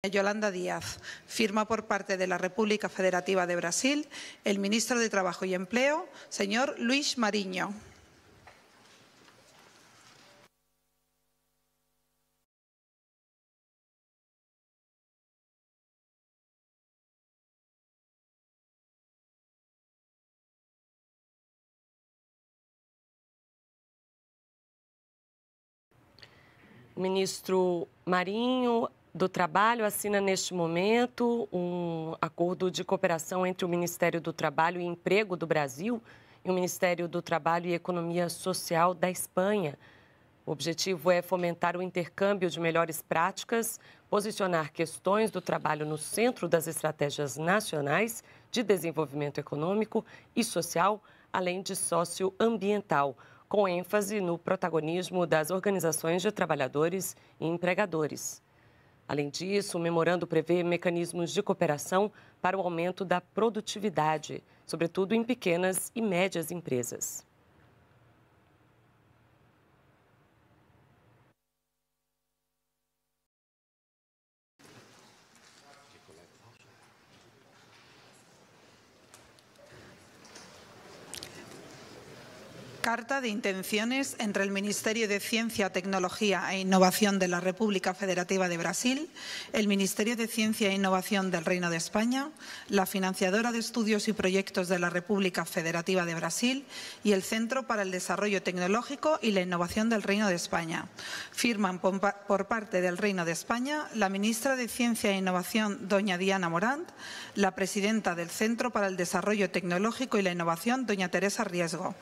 Yolanda Díaz. Firma por parte de la República Federativa de Brasil el ministro de Trabajo y Empleo, señor Luis Marinho. O ministro Marinho do Trabalho assina neste momento um acordo de cooperação entre o Ministério do Trabalho e Emprego do Brasil e o Ministério do Trabalho e Economia Social da Espanha. O objetivo é fomentar o intercâmbio de melhores práticas, posicionar questões do trabalho no centro das estratégias nacionais de desenvolvimento econômico e social, além de socioambiental, com ênfase no protagonismo das organizações de trabalhadores e empregadores. Além disso, o memorando prevê mecanismos de cooperação para o aumento da produtividade, sobretudo em pequenas e médias empresas. Carta de intenciones entre el Ministerio de Ciencia, Tecnología e Innovación de la República Federativa de Brasil, el Ministerio de Ciencia e Innovación del Reino de España, la Financiadora de Estudios y Proyectos de la República Federativa de Brasil y el Centro para el Desarrollo Tecnológico y la Innovación del Reino de España. Firman por parte del Reino de España la ministra de Ciencia e Innovación, doña Diana Morant, la presidenta del Centro para el Desarrollo Tecnológico y la Innovación, doña Teresa Riesgo.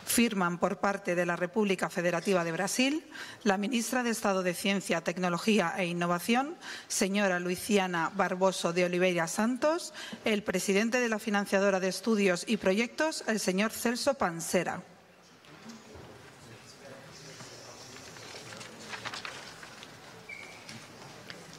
Firman por parte de la República Federativa de Brasil la ministra de Estado de Ciencia, Tecnología e Innovación, señora Luciana Barboso de Oliveira Santos, el presidente de la Financiadora de Estudios y Proyectos, el señor Celso Pansera.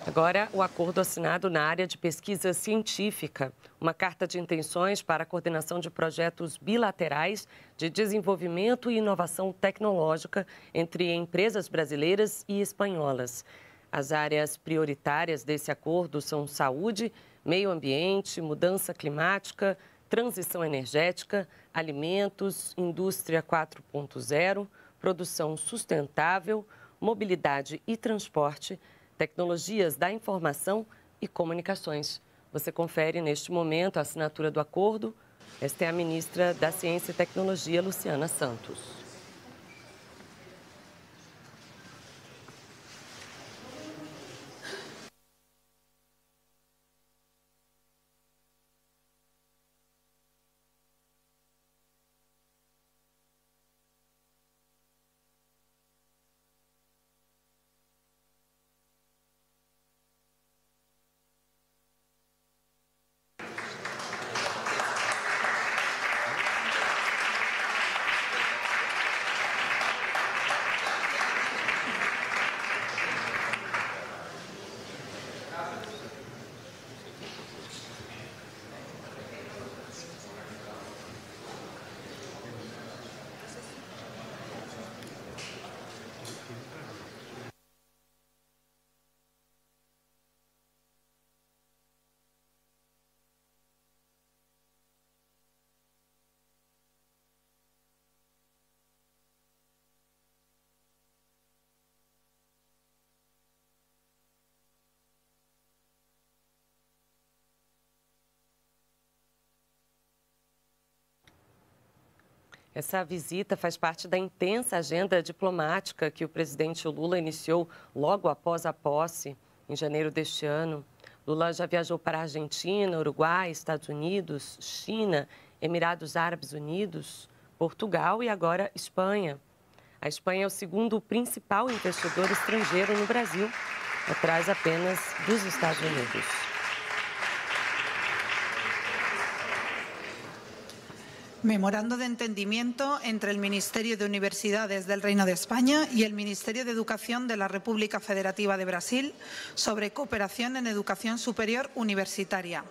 Agora, o acordo assinado na área de pesquisa científica, uma carta de intenções para a coordenação de projetos bilaterais de desenvolvimento e inovação tecnológica entre empresas brasileiras e espanholas. As áreas prioritárias desse acordo são saúde, meio ambiente, mudança climática, transição energética, alimentos, indústria 4.0, produção sustentável, mobilidade e transporte, tecnologias da informação e comunicações. Você confere neste momento a assinatura do acordo. Esta é a ministra da Ciência e Tecnologia, Luciana Santos. Essa visita faz parte da intensa agenda diplomática que o presidente Lula iniciou logo após a posse, em janeiro deste ano. Lula já viajou para a Argentina, Uruguai, Estados Unidos, China, Emirados Árabes Unidos, Portugal e agora Espanha. A Espanha é o segundo principal investidor estrangeiro no Brasil, atrás apenas dos Estados Unidos. Memorando de entendimiento entre el Ministerio de Universidades del Reino de España y el Ministerio de Educación de la República Federativa de Brasil sobre cooperación en educación superior universitaria.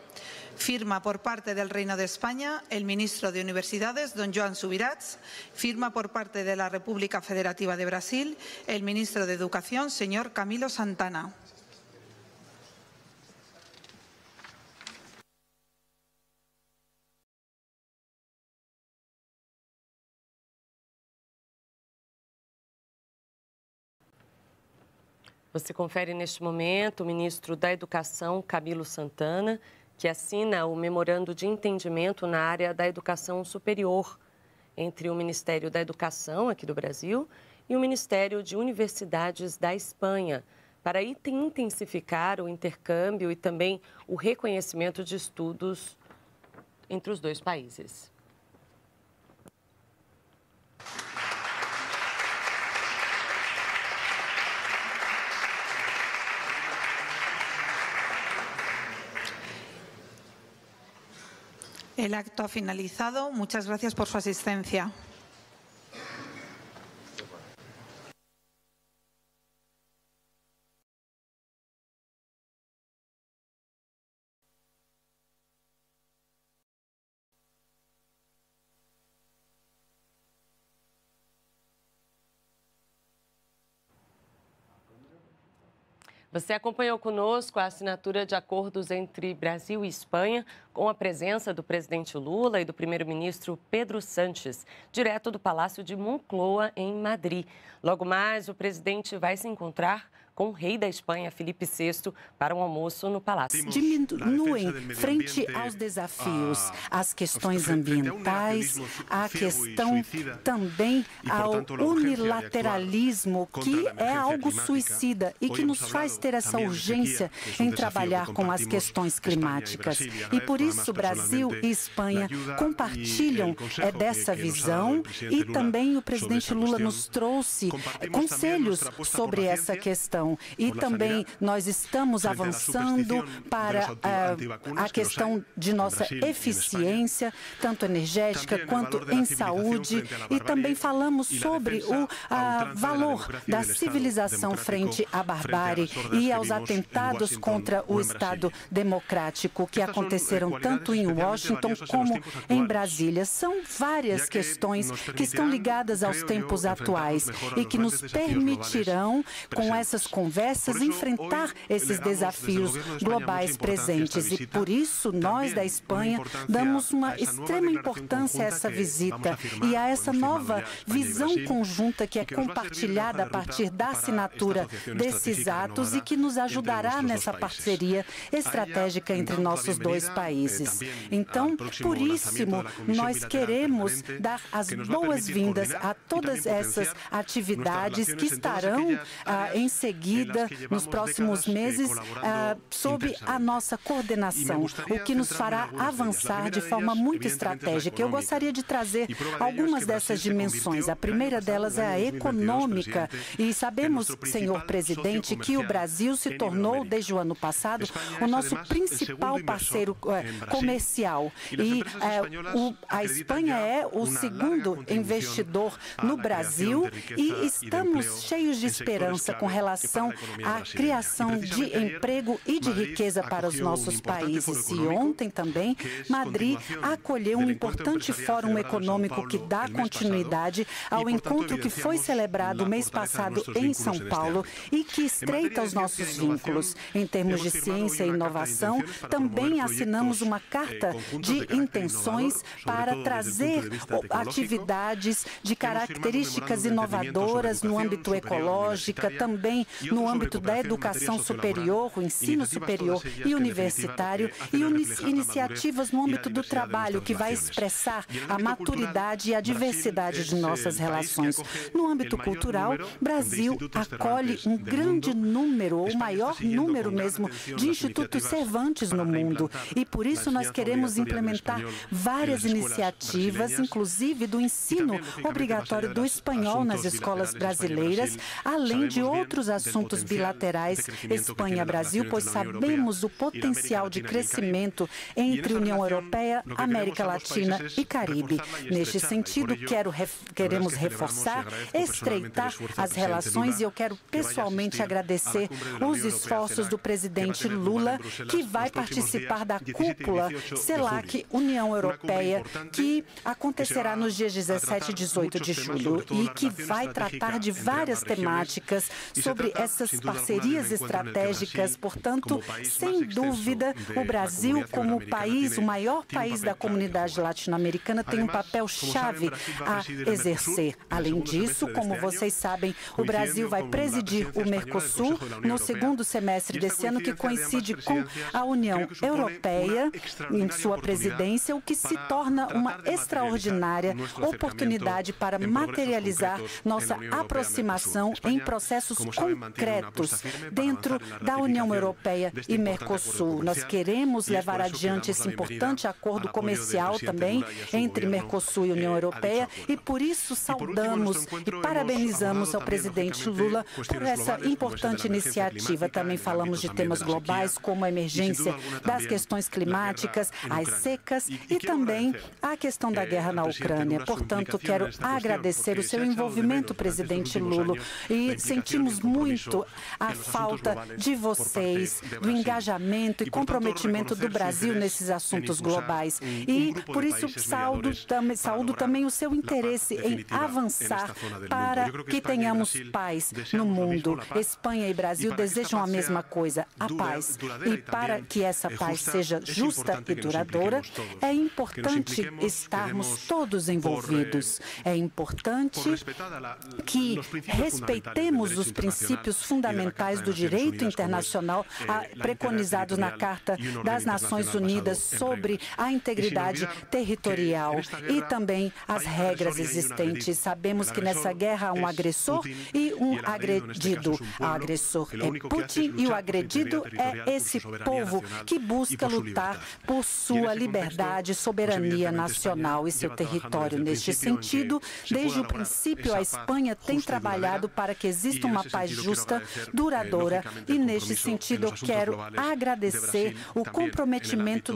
Firma por parte del Reino de España el ministro de Universidades, don Joan Subirats. Firma por parte de la República Federativa de Brasil el ministro de Educación, señor Camilo Santana. Você confere neste momento o ministro da Educação, Camilo Santana, que assina o memorando de entendimento na área da educação superior entre o Ministério da Educação, aqui do Brasil, e o Ministério de Universidades da Espanha, para intensificar o intercâmbio e também o reconhecimento de estudos entre os dois países. El acto ha finalizado. Muchas gracias por su asistencia. Você acompanhou conosco a assinatura de acordos entre Brasil e Espanha, com a presença do presidente Lula e do primeiro-ministro Pedro Sánchez, direto do Palácio de Moncloa, em Madrid. Logo mais, o presidente vai se encontrar com o rei da Espanha, Felipe VI, para um almoço no Palácio. Diminuem frente aos desafios, às questões ambientais, à questão também ao unilateralismo, que é algo suicida e que nos faz ter essa urgência em trabalhar com as questões climáticas. E por isso Brasil e Espanha compartilham dessa visão e também o presidente Lula nos trouxe conselhos sobre essa questão. E também nós estamos avançando para a questão de nossa eficiência, tanto energética quanto em saúde. E também falamos sobre o valor da civilização frente à barbárie e aos atentados contra o Estado democrático que aconteceram tanto em Washington como em Brasília. São várias questões que estão ligadas aos tempos atuais e que nos permitirão, com essas conversas, enfrentar esses desafios globais presentes. E por isso, nós da Espanha damos uma extrema importância a essa visita e a essa nova visão conjunta que é compartilhada a partir da assinatura desses atos e que nos ajudará nessa parceria estratégica entre nossos dois países. Então, por isso, nós queremos dar as boas-vindas a todas essas atividades que estarão em seguida, nos próximos meses, sob a nossa coordenação, o que nos fará avançar de forma muito estratégica. Eu gostaria de trazer algumas dessas dimensões. A primeira delas é a econômica. E sabemos, senhor presidente, que o Brasil se tornou, desde o ano passado, o nosso principal parceiro comercial. E a Espanha é o segundo investidor no Brasil e estamos cheios de esperança com relação à criação de emprego e de riqueza para os nossos países. E ontem também, Madrid acolheu um importante fórum econômico que dá continuidade ao encontro que foi celebrado mês passado em São Paulo e que estreita os nossos vínculos. Em termos de ciência e inovação, também assinamos uma carta de intenções para trazer atividades de características inovadoras no âmbito ecológico, também no âmbito da educação superior, o ensino superior e universitário, e iniciativas no âmbito do trabalho que vai expressar a maturidade e a diversidade de nossas relações. No âmbito cultural, Brasil acolhe um grande número, o maior número mesmo, de institutos Cervantes no mundo. E por isso nós queremos implementar várias iniciativas, inclusive do ensino obrigatório do espanhol nas escolas brasileiras, além de outros assuntos bilaterais Espanha-Brasil, pois sabemos o potencial de crescimento entre União Europeia, América Latina e Caribe. Neste sentido, queremos reforçar, estreitar as relações e eu quero pessoalmente agradecer os esforços do presidente Lula, que vai participar da cúpula CELAC União Europeia, que acontecerá nos dias 17 e 18 de julho e que vai tratar de várias temáticas sobre essas parcerias estratégicas. Portanto, sem dúvida, o Brasil, como país, o maior país da comunidade latino-americana, tem um papel-chave a exercer. Além disso, como vocês sabem, o Brasil vai presidir o Mercosul no segundo semestre desse ano, que coincide com a União Europeia em sua presidência, o que se torna uma extraordinária oportunidade para materializar nossa aproximação em processos concretos dentro da União Europeia e Mercosul. Nós queremos levar adiante esse importante acordo comercial também entre Mercosul e União Europeia e, por isso, saudamos e parabenizamos ao presidente Lula por essa importante iniciativa. Também falamos de temas globais, como a emergência das questões climáticas, as secas e também a questão da guerra na Ucrânia. Portanto, quero agradecer o seu envolvimento, presidente Lula, e sentimos muito a falta de vocês, do engajamento e comprometimento do Brasil nesses assuntos globais. E, por isso, saúdo também o seu interesse em avançar para que tenhamos paz no mundo. Espanha e Brasil desejam a mesma coisa, a paz. E para que essa paz seja justa e duradoura, é importante estarmos todos envolvidos. É importante que respeitemos os princípios fundamentais do direito internacional preconizados na Carta das Nações Unidas sobre a integridade territorial e também as regras existentes. Sabemos que nessa guerra há um agressor e um agredido. O agressor é Putin e o agredido é esse povo que busca lutar por sua liberdade, soberania nacional e seu território. Neste sentido, desde o princípio, a Espanha tem trabalhado para que exista uma paz justa, duradoura, e neste sentido eu quero agradecer o comprometimento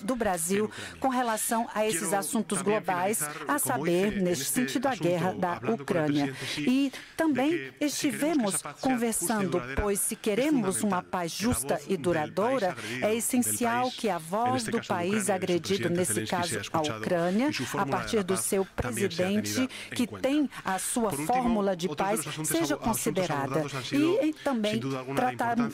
do Brasil com relação a esses assuntos globais, a saber, neste sentido, a guerra da Ucrânia. E também estivemos conversando, pois se queremos uma paz justa e duradoura, é essencial que a voz do país agredido, nesse caso a Ucrânia, a partir do seu presidente, que tem a sua fórmula de paz, seja considerada. E também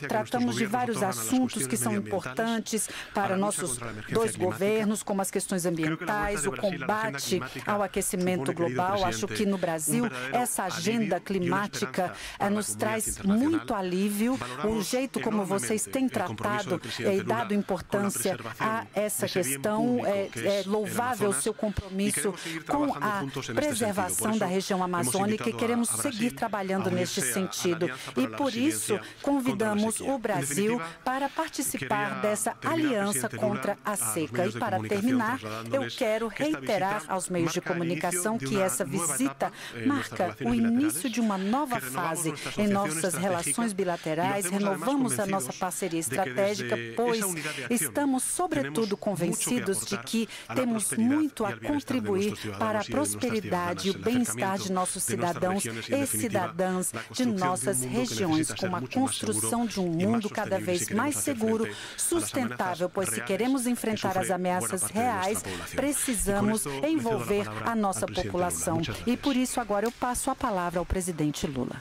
tratamos de vários assuntos que são importantes para nossos dois governos, como as questões ambientais, o combate ao aquecimento global. Acho que no Brasil essa agenda climática nos traz muito alívio. O jeito como vocês têm tratado e dado importância a essa questão é louvável o seu compromisso com a preservação da região amazônica e queremos seguir trabalhando neste sentido. E por isso convidamos o Brasil para participar dessa aliança contra a seca. E para terminar, eu quero reiterar aos meios de comunicação que essa visita marca o início de uma nova fase em nossas relações bilaterais. Renovamos a nossa parceria estratégica, pois estamos, sobretudo, convencidos de que temos muito a contribuir para a prosperidade e o bem-estar de nossos cidadãos e cidadãs de nossas regiões, com a construção de um mundo cada vez mais seguro, sustentável, pois se queremos enfrentar as ameaças reais, precisamos envolver a nossa população. E por isso agora eu passo a palavra ao presidente Lula.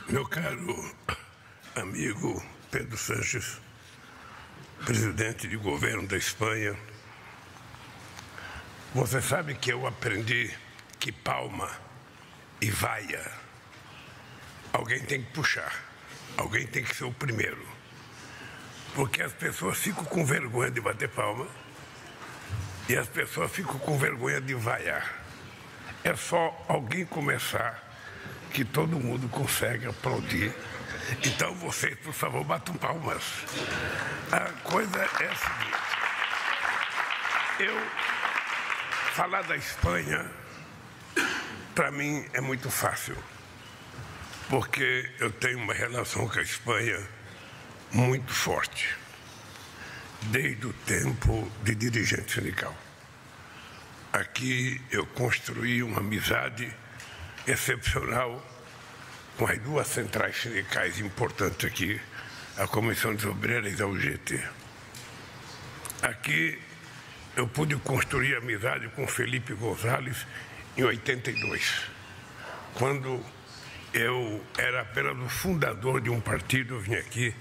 Meu caro amigo Pedro Sánchez, presidente de governo da Espanha, você sabe que eu aprendi que palma e vaia, alguém tem que puxar, alguém tem que ser o primeiro, porque as pessoas ficam com vergonha de bater palma e as pessoas ficam com vergonha de vaiar. É só alguém começar que todo mundo consegue aplaudir. Então vocês, por favor, batam palmas. A coisa é a seguinte. Falar da Espanha, para mim, é muito fácil, porque eu tenho uma relação com a Espanha muito forte, desde o tempo de dirigente sindical. Aqui eu construí uma amizade excepcional com as duas centrais sindicais importantes aqui, a Comissão de Obreiras e a UGT. Aqui eu pude construir amizade com Felipe González em 82, quando eu era apenas o fundador de um partido. Eu vim aqui,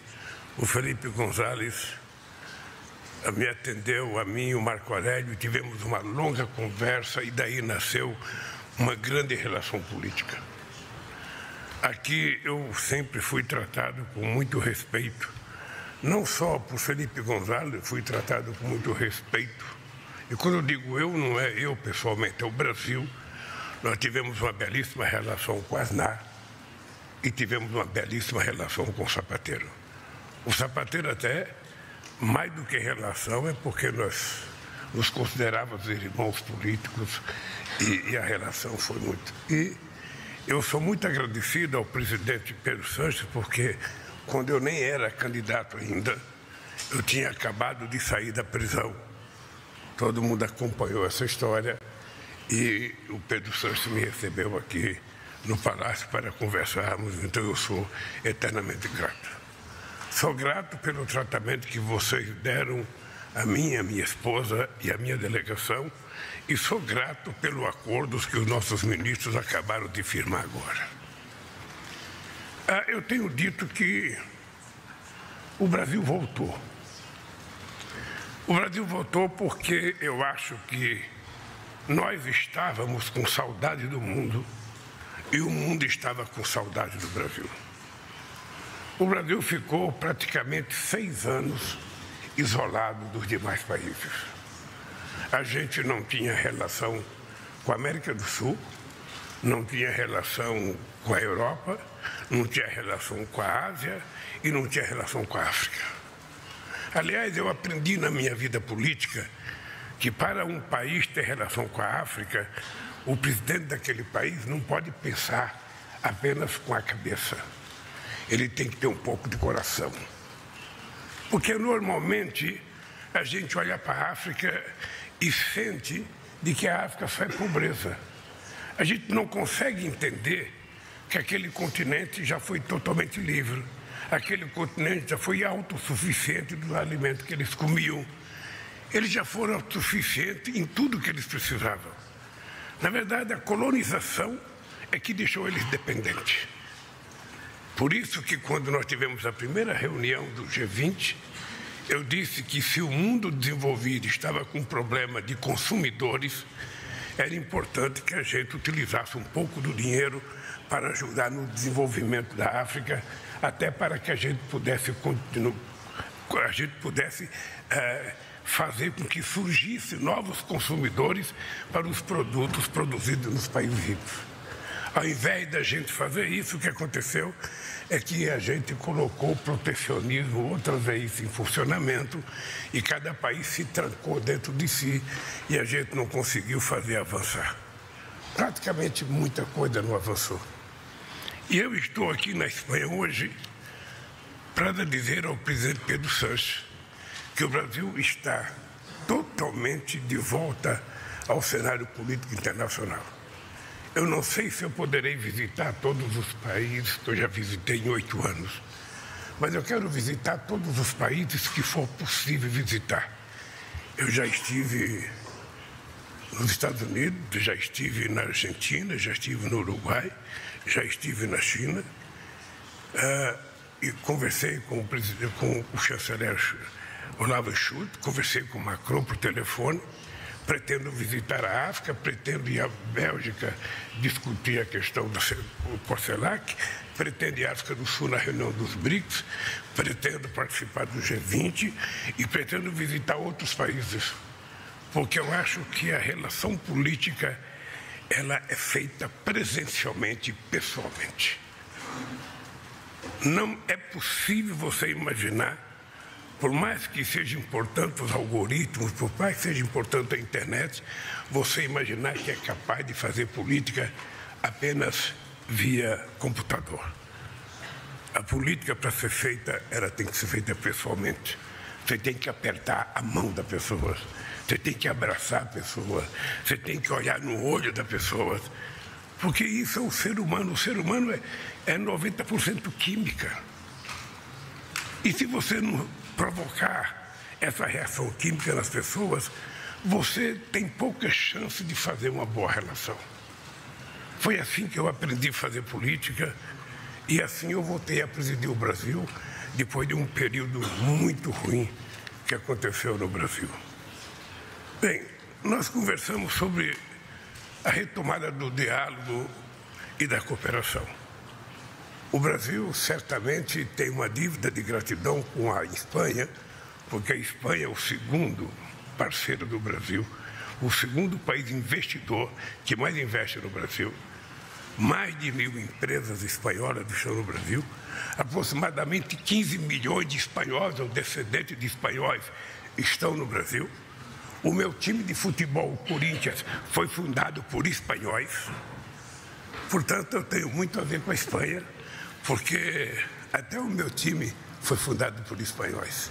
o Felipe González me atendeu, a mim e o Marco Aurélio, tivemos uma longa conversa e daí nasceu uma grande relação política. Aqui eu sempre fui tratado com muito respeito, não só por Felipe González, fui tratado com muito respeito. E quando eu digo eu, não é eu pessoalmente, é o Brasil. Nós tivemos uma belíssima relação com Aznar e tivemos uma belíssima relação com o Zapatero. O Zapatero até, mais do que relação, é porque nós nos considerávamos irmãos políticos e a relação foi muito. E eu sou muito agradecido ao presidente Pedro Sánchez, porque quando eu nem era candidato ainda, eu tinha acabado de sair da prisão. Todo mundo acompanhou essa história e o Pedro Sánchez me recebeu aqui no Palácio para conversarmos, então eu sou eternamente grato. Sou grato pelo tratamento que vocês deram a mim, a minha esposa e a minha delegação, e sou grato pelos acordos que os nossos ministros acabaram de firmar agora. Eu tenho dito que o Brasil voltou. O Brasil voltou porque eu acho que nós estávamos com saudade do mundo e o mundo estava com saudade do Brasil. O Brasil ficou praticamente 6 anos isolado dos demais países. A gente não tinha relação com a América do Sul, não tinha relação com a Europa, não tinha relação com a Ásia e não tinha relação com a África. Aliás, eu aprendi na minha vida política que para um país ter relação com a África, o presidente daquele país não pode pensar apenas com a cabeça. Ele tem que ter um pouco de coração. Porque normalmente a gente olha para a África e sente de que a África só é pobreza. A gente não consegue entender que aquele continente já foi totalmente livre. Aquele continente já foi autossuficiente dos alimentos que eles comiam. Eles já foram autossuficientes em tudo que eles precisavam. Na verdade, a colonização é que deixou eles dependentes. Por isso que quando nós tivemos a primeira reunião do G20, eu disse que se o mundo desenvolvido estava com problema de consumidores, era importante que a gente utilizasse um pouco do dinheiro para ajudar no desenvolvimento da África, até para que a gente pudesse fazer com que surgissem novos consumidores para os produtos produzidos nos países ricos. Ao invés da gente fazer isso, o que aconteceu é que a gente colocou o protecionismo outra vez em funcionamento e cada país se trancou dentro de si e a gente não conseguiu fazer avançar. Praticamente muita coisa não avançou. E eu estou aqui na Espanha hoje para dizer ao presidente Pedro Sánchez que o Brasil está totalmente de volta ao cenário político internacional. Eu não sei se eu poderei visitar todos os países que eu já visitei em 8 anos, mas eu quero visitar todos os países que for possível visitar. Eu já estive nos Estados Unidos, já estive na Argentina, já estive no Uruguai, já estive na China e conversei com o chanceler Olavo Scholz, conversei com Macron por telefone. Pretendo visitar a África, pretendo ir à Bélgica discutir a questão do CELAC, pretendo ir à África do Sul na reunião dos BRICS, pretendo participar do G20 e pretendo visitar outros países, porque eu acho que a relação política ela é feita presencialmente, pessoalmente. Não é possível você imaginar, por mais que seja importante os algoritmos, por mais que seja importante a internet, você imaginar que é capaz de fazer política apenas via computador. A política, para ser feita, ela tem que ser feita pessoalmente. Você tem que apertar a mão da pessoa, você tem que abraçar a pessoa, você tem que olhar no olho da pessoa, porque isso é o ser humano. O ser humano é 90% química. E se você não provocar essa reação química nas pessoas, você tem pouca chance de fazer uma boa relação. Foi assim que eu aprendi a fazer política e assim eu voltei a presidir o Brasil depois de um período muito ruim que aconteceu no Brasil. Bem, nós conversamos sobre a retomada do diálogo e da cooperação. O Brasil certamente tem uma dívida de gratidão com a Espanha, porque a Espanha é o segundo parceiro do Brasil, o segundo país investidor que mais investe no Brasil. Mais de 1.000 empresas espanholas estão no Brasil, aproximadamente 15 milhões de espanhóis ou descendentes de espanhóis estão no Brasil. O meu time de futebol, o Corinthians, foi fundado por espanhóis. Portanto, eu tenho muito a ver com a Espanha, porque até o meu time foi fundado por espanhóis.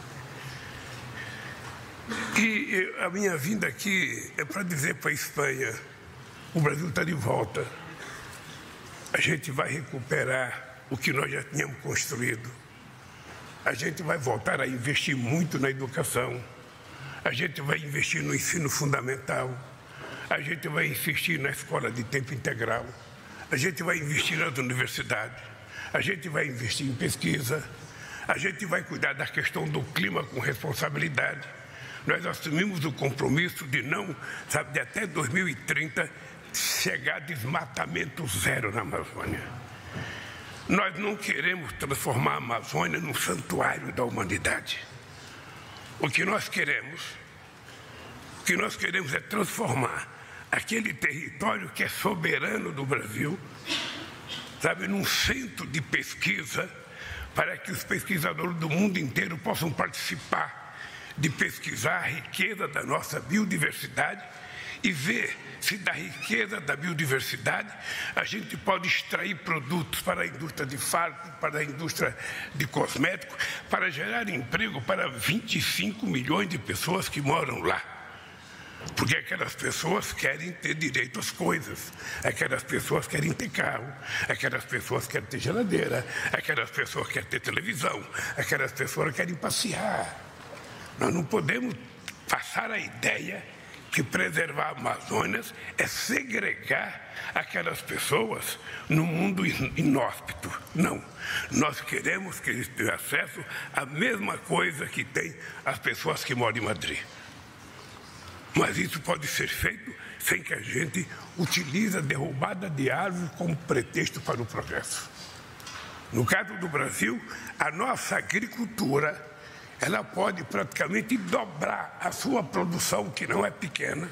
E a minha vinda aqui é para dizer para a Espanha, o Brasil está de volta. A gente vai recuperar o que nós já tínhamos construído. A gente vai voltar a investir muito na educação. A gente vai investir no ensino fundamental. A gente vai investir na escola de tempo integral. A gente vai investir nas universidades. A gente vai investir em pesquisa. A gente vai cuidar da questão do clima com responsabilidade. Nós assumimos o compromisso de não, de até 2030, chegar a desmatamento zero na Amazônia. Nós não queremos transformar a Amazônia num santuário da humanidade. O que nós queremos é transformar aquele território que é soberano do Brasil, num centro de pesquisa, para que os pesquisadores do mundo inteiro possam participar de pesquisar a riqueza da nossa biodiversidade e ver se da riqueza da biodiversidade a gente pode extrair produtos para a indústria de fármacos, para a indústria de cosméticos, para gerar emprego para 25 milhões de pessoas que moram lá. Porque aquelas pessoas querem ter direito às coisas, aquelas pessoas querem ter carro, aquelas pessoas querem ter geladeira, aquelas pessoas querem ter televisão, aquelas pessoas querem passear. Nós não podemos passar a ideia que preservar a Amazônia é segregar aquelas pessoas no mundo inóspito. Não. Nós queremos que eles tenham acesso à mesma coisa que tem as pessoas que moram em Madrid. Mas isso pode ser feito sem que a gente utilize a derrubada de árvores como pretexto para o progresso. No caso do Brasil, a nossa agricultura ela pode praticamente dobrar a sua produção, que não é pequena.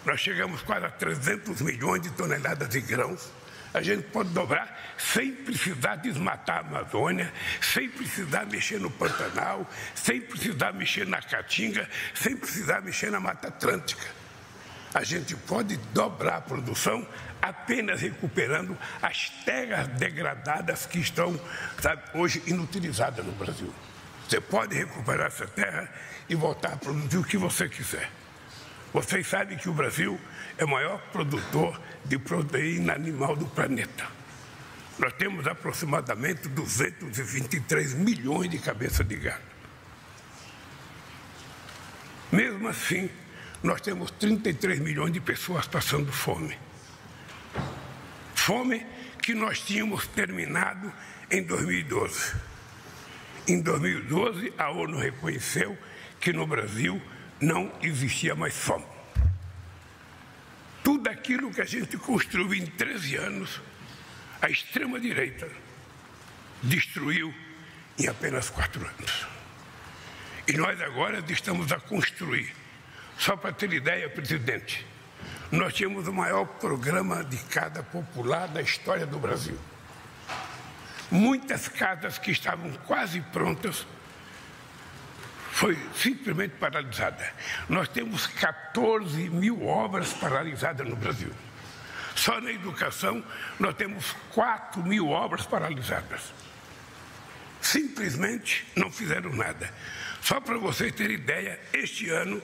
Nós chegamos quase a 300 milhões de toneladas de grãos. A gente pode dobrar sem precisar desmatar a Amazônia, sem precisar mexer no Pantanal, sem precisar mexer na Caatinga, sem precisar mexer na Mata Atlântica. A gente pode dobrar a produção apenas recuperando as terras degradadas que estão, hoje inutilizadas no Brasil. Você pode recuperar essa terra e voltar a produzir o que você quiser. Vocês sabem que o Brasil é o maior produtor de proteína animal do planeta. Nós temos aproximadamente 223 milhões de cabeças de gado. Mesmo assim, nós temos 33 milhões de pessoas passando fome. Fome que nós tínhamos terminado em 2012. Em 2012, a ONU reconheceu que no Brasil não existia mais fome. Tudo aquilo que a gente construiu em 13 anos, a extrema-direita destruiu em apenas 4 anos. E nós agora estamos a construir. Só para ter ideia, presidente, nós tínhamos o maior programa de casa popular da história do Brasil. Muitas casas que estavam quase prontas foi simplesmente paralisada. Nós temos 14 mil obras paralisadas no Brasil. Só na educação nós temos 4 mil obras paralisadas. Simplesmente não fizeram nada. Só para vocês terem ideia, este ano,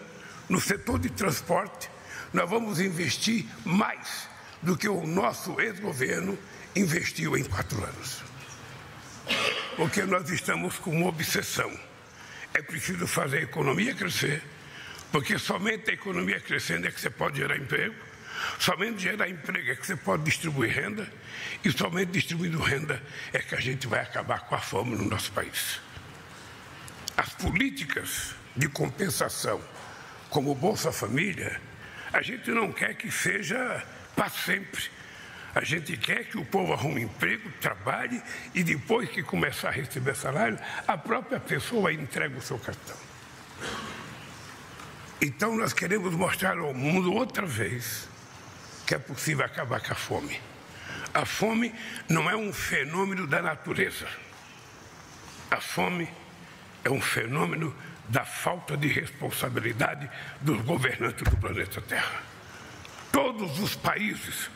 no setor de transporte, nós vamos investir mais do que o nosso ex-governo investiu em 4 anos. Porque nós estamos com uma obsessão. É preciso fazer a economia crescer, Porque somente a economia crescendo é que você pode gerar emprego, somente gerar emprego é que você pode distribuir renda, e somente distribuindo renda é que a gente vai acabar com a fome no nosso país. As políticas de compensação, como o Bolsa Família, a gente não quer que seja para sempre. A gente quer que o povo arrume emprego, trabalhe e depois que começar a receber salário, a própria pessoa entrega o seu cartão. Então nós queremos mostrar ao mundo outra vez que é possível acabar com a fome. A fome não é um fenômeno da natureza. A fome é um fenômeno da falta de responsabilidade dos governantes do planeta Terra. Todos os países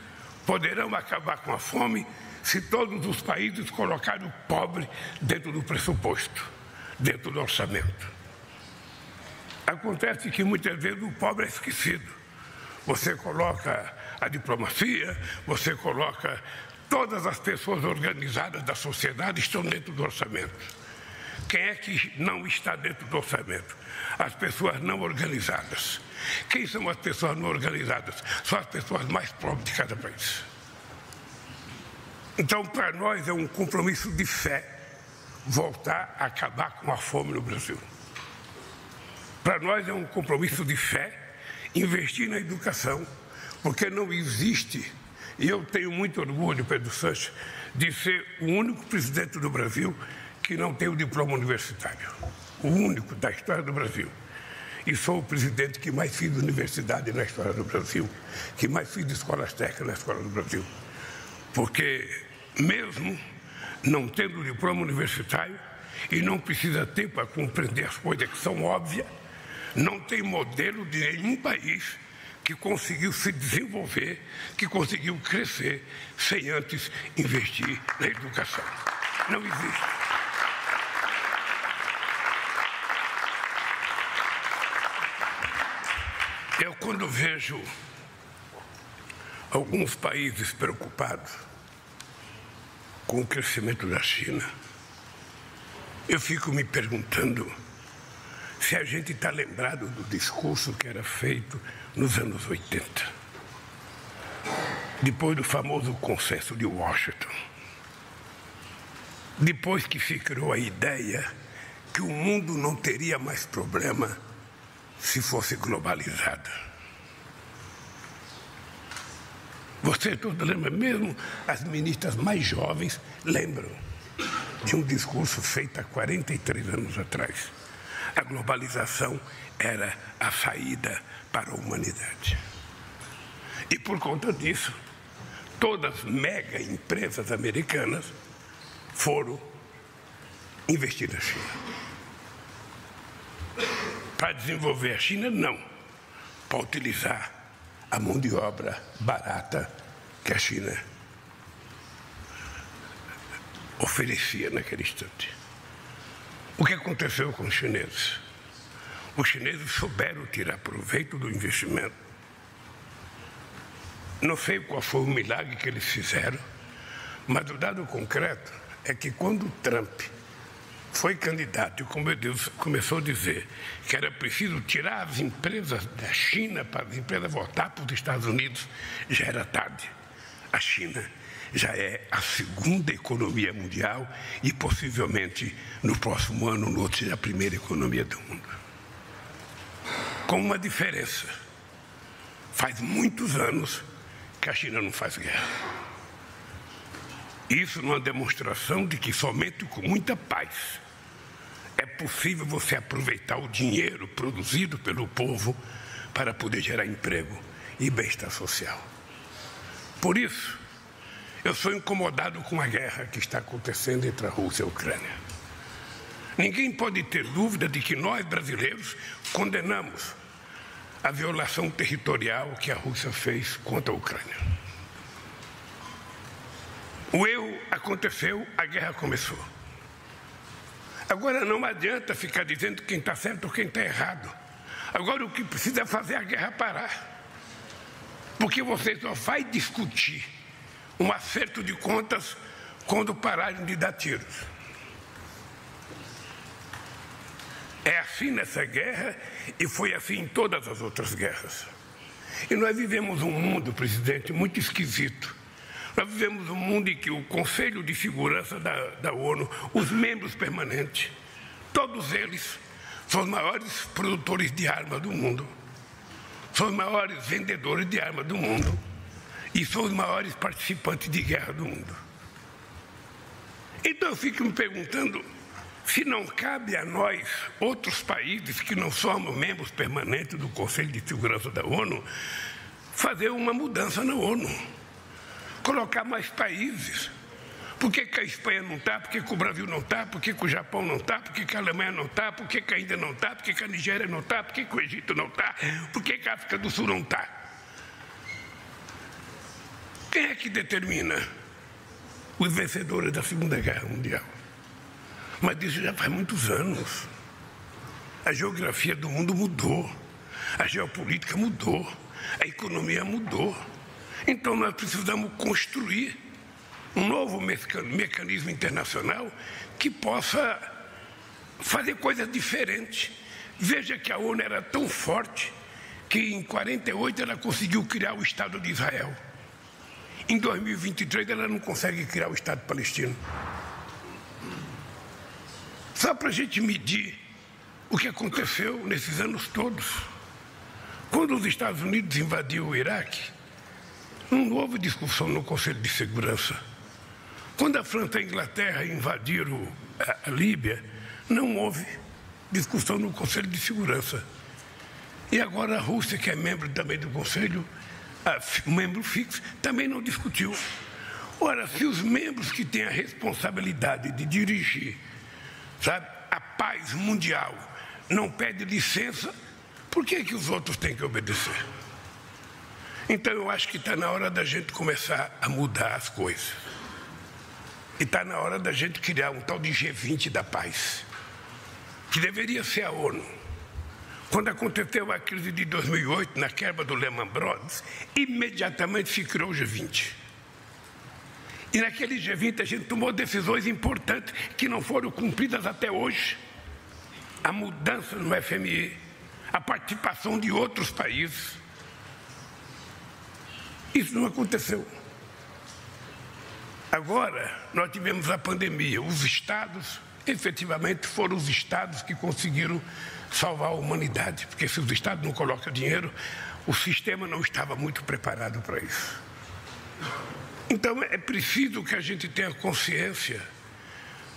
poderão acabar com a fome se todos os países colocarem o pobre dentro do pressuposto, dentro do orçamento. Acontece que muitas vezes o pobre é esquecido. Você coloca a diplomacia, você coloca todas as pessoas organizadas da sociedade estão dentro do orçamento. Quem é que não está dentro do orçamento? As pessoas não organizadas. Quem são as pessoas não organizadas? São as pessoas mais pobres de cada país. Então, para nós é um compromisso de fé voltar a acabar com a fome no Brasil. Para nós é um compromisso de fé investir na educação, porque não existe, e eu tenho muito orgulho, Pedro Sanches, de ser o único presidente do Brasil que não tem o diploma universitário. O único da história do Brasil. E sou o presidente que mais fiz universidade na história do Brasil, que mais fiz escolas técnicas na história do Brasil. Porque mesmo não tendo diploma universitário, e não precisa ter para compreender as coisas que são óbvias, não tem modelo de nenhum país que conseguiu se desenvolver, que conseguiu crescer sem antes investir na educação. Não existe. Eu, quando vejo alguns países preocupados com o crescimento da China, eu fico me perguntando se a gente está lembrado do discurso que era feito nos anos 80, depois do famoso consenso de Washington, depois que se criou a ideia que o mundo não teria mais problema se fosse globalizado. Você todos lembram, mesmo as ministras mais jovens lembram de um discurso feito há 43 anos atrás. A globalização era a saída para a humanidade. E por conta disso, todas as mega empresas americanas foram investir na China. Para desenvolver a China, não. Para utilizar a mão de obra barata que a China oferecia naquele instante. O que aconteceu com os chineses? Os chineses souberam tirar proveito do investimento. Não sei qual foi o milagre que eles fizeram, mas o dado concreto é que quando o Trump foi candidato e começou a dizer que era preciso tirar as empresas da China para as empresas voltar para os Estados Unidos, já era tarde. A China já é a segunda economia mundial e possivelmente no próximo ano ou no outro será a primeira economia do mundo. Com uma diferença. Faz muitos anos que a China não faz guerra. Isso numa demonstração de que somente com muita paz é possível você aproveitar o dinheiro produzido pelo povo para poder gerar emprego e bem-estar social. Por isso, eu sou incomodado com a guerra que está acontecendo entre a Rússia e a Ucrânia. Ninguém pode ter dúvida de que nós, brasileiros, condenamos a violação territorial que a Rússia fez contra a Ucrânia. O erro aconteceu, a guerra começou. Agora não adianta ficar dizendo quem está certo ou quem está errado. Agora o que precisa é fazer a guerra parar. Porque você só vai discutir um acerto de contas quando pararem de dar tiros. É assim nessa guerra e foi assim em todas as outras guerras. E nós vivemos um mundo, presidente, muito esquisito. Nós vivemos um mundo em que o Conselho de Segurança da ONU, os membros permanentes, todos eles são os maiores produtores de armas do mundo, são os maiores vendedores de armas do mundo e são os maiores participantes de guerra do mundo. Então eu fico me perguntando se não cabe a nós, outros países que não somos membros permanentes do Conselho de Segurança da ONU, fazer uma mudança na ONU, colocar mais países. Por que a Espanha não está? Por que o Brasil não está? Por que o Japão não está? Por que a Alemanha não está? Por que a Índia não está? Por que a Nigéria não está? Por que o Egito não está? Por que a África do Sul não está? Quem é que determina os vencedores da Segunda Guerra Mundial? Mas isso já faz muitos anos. A geografia do mundo mudou, a geopolítica mudou, a economia mudou. Então nós precisamos construir um novo mecanismo internacional que possa fazer coisas diferentes. Veja que a ONU era tão forte que em 1948 ela conseguiu criar o Estado de Israel. Em 2023 ela não consegue criar o Estado palestino. Só para a gente medir o que aconteceu nesses anos todos. Quando os Estados Unidos invadiu o Iraque, não houve discussão no Conselho de Segurança. Quando a França e a Inglaterra invadiram a Líbia, não houve discussão no Conselho de Segurança. E agora a Rússia, que é membro também do Conselho, membro fixo, também não discutiu. Ora, se os membros que têm a responsabilidade de dirigir, sabe, a paz mundial não pede licença, por que os outros têm que obedecer? Então eu acho que está na hora da gente começar a mudar as coisas. E está na hora da gente criar um tal de G20 da paz, que deveria ser a ONU. Quando aconteceu a crise de 2008, na quebra do Lehman Brothers, imediatamente se criou o G20. E naquele G20 a gente tomou decisões importantes que não foram cumpridas até hoje. A mudança no FMI, a participação de outros países. Isso não aconteceu. Agora, nós tivemos a pandemia. Os estados, efetivamente, foram os estados que conseguiram salvar a humanidade. Porque se os estados não colocam dinheiro, o sistema não estava muito preparado para isso. Então, é preciso que a gente tenha consciência.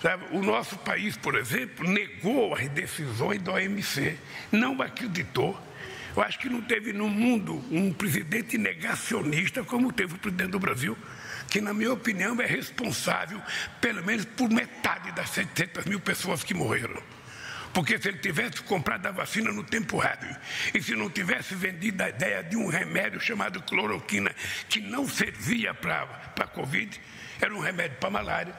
Sabe? O nosso país, por exemplo, negou as decisões da OMC, não acreditou. Eu acho que não teve no mundo um presidente negacionista como teve o presidente do Brasil, que, na minha opinião, é responsável, pelo menos, por metade das 700 mil pessoas que morreram. Porque se ele tivesse comprado a vacina no tempo hábil e se não tivesse vendido a ideia de um remédio chamado cloroquina, que não servia para a Covid, era um remédio para malária,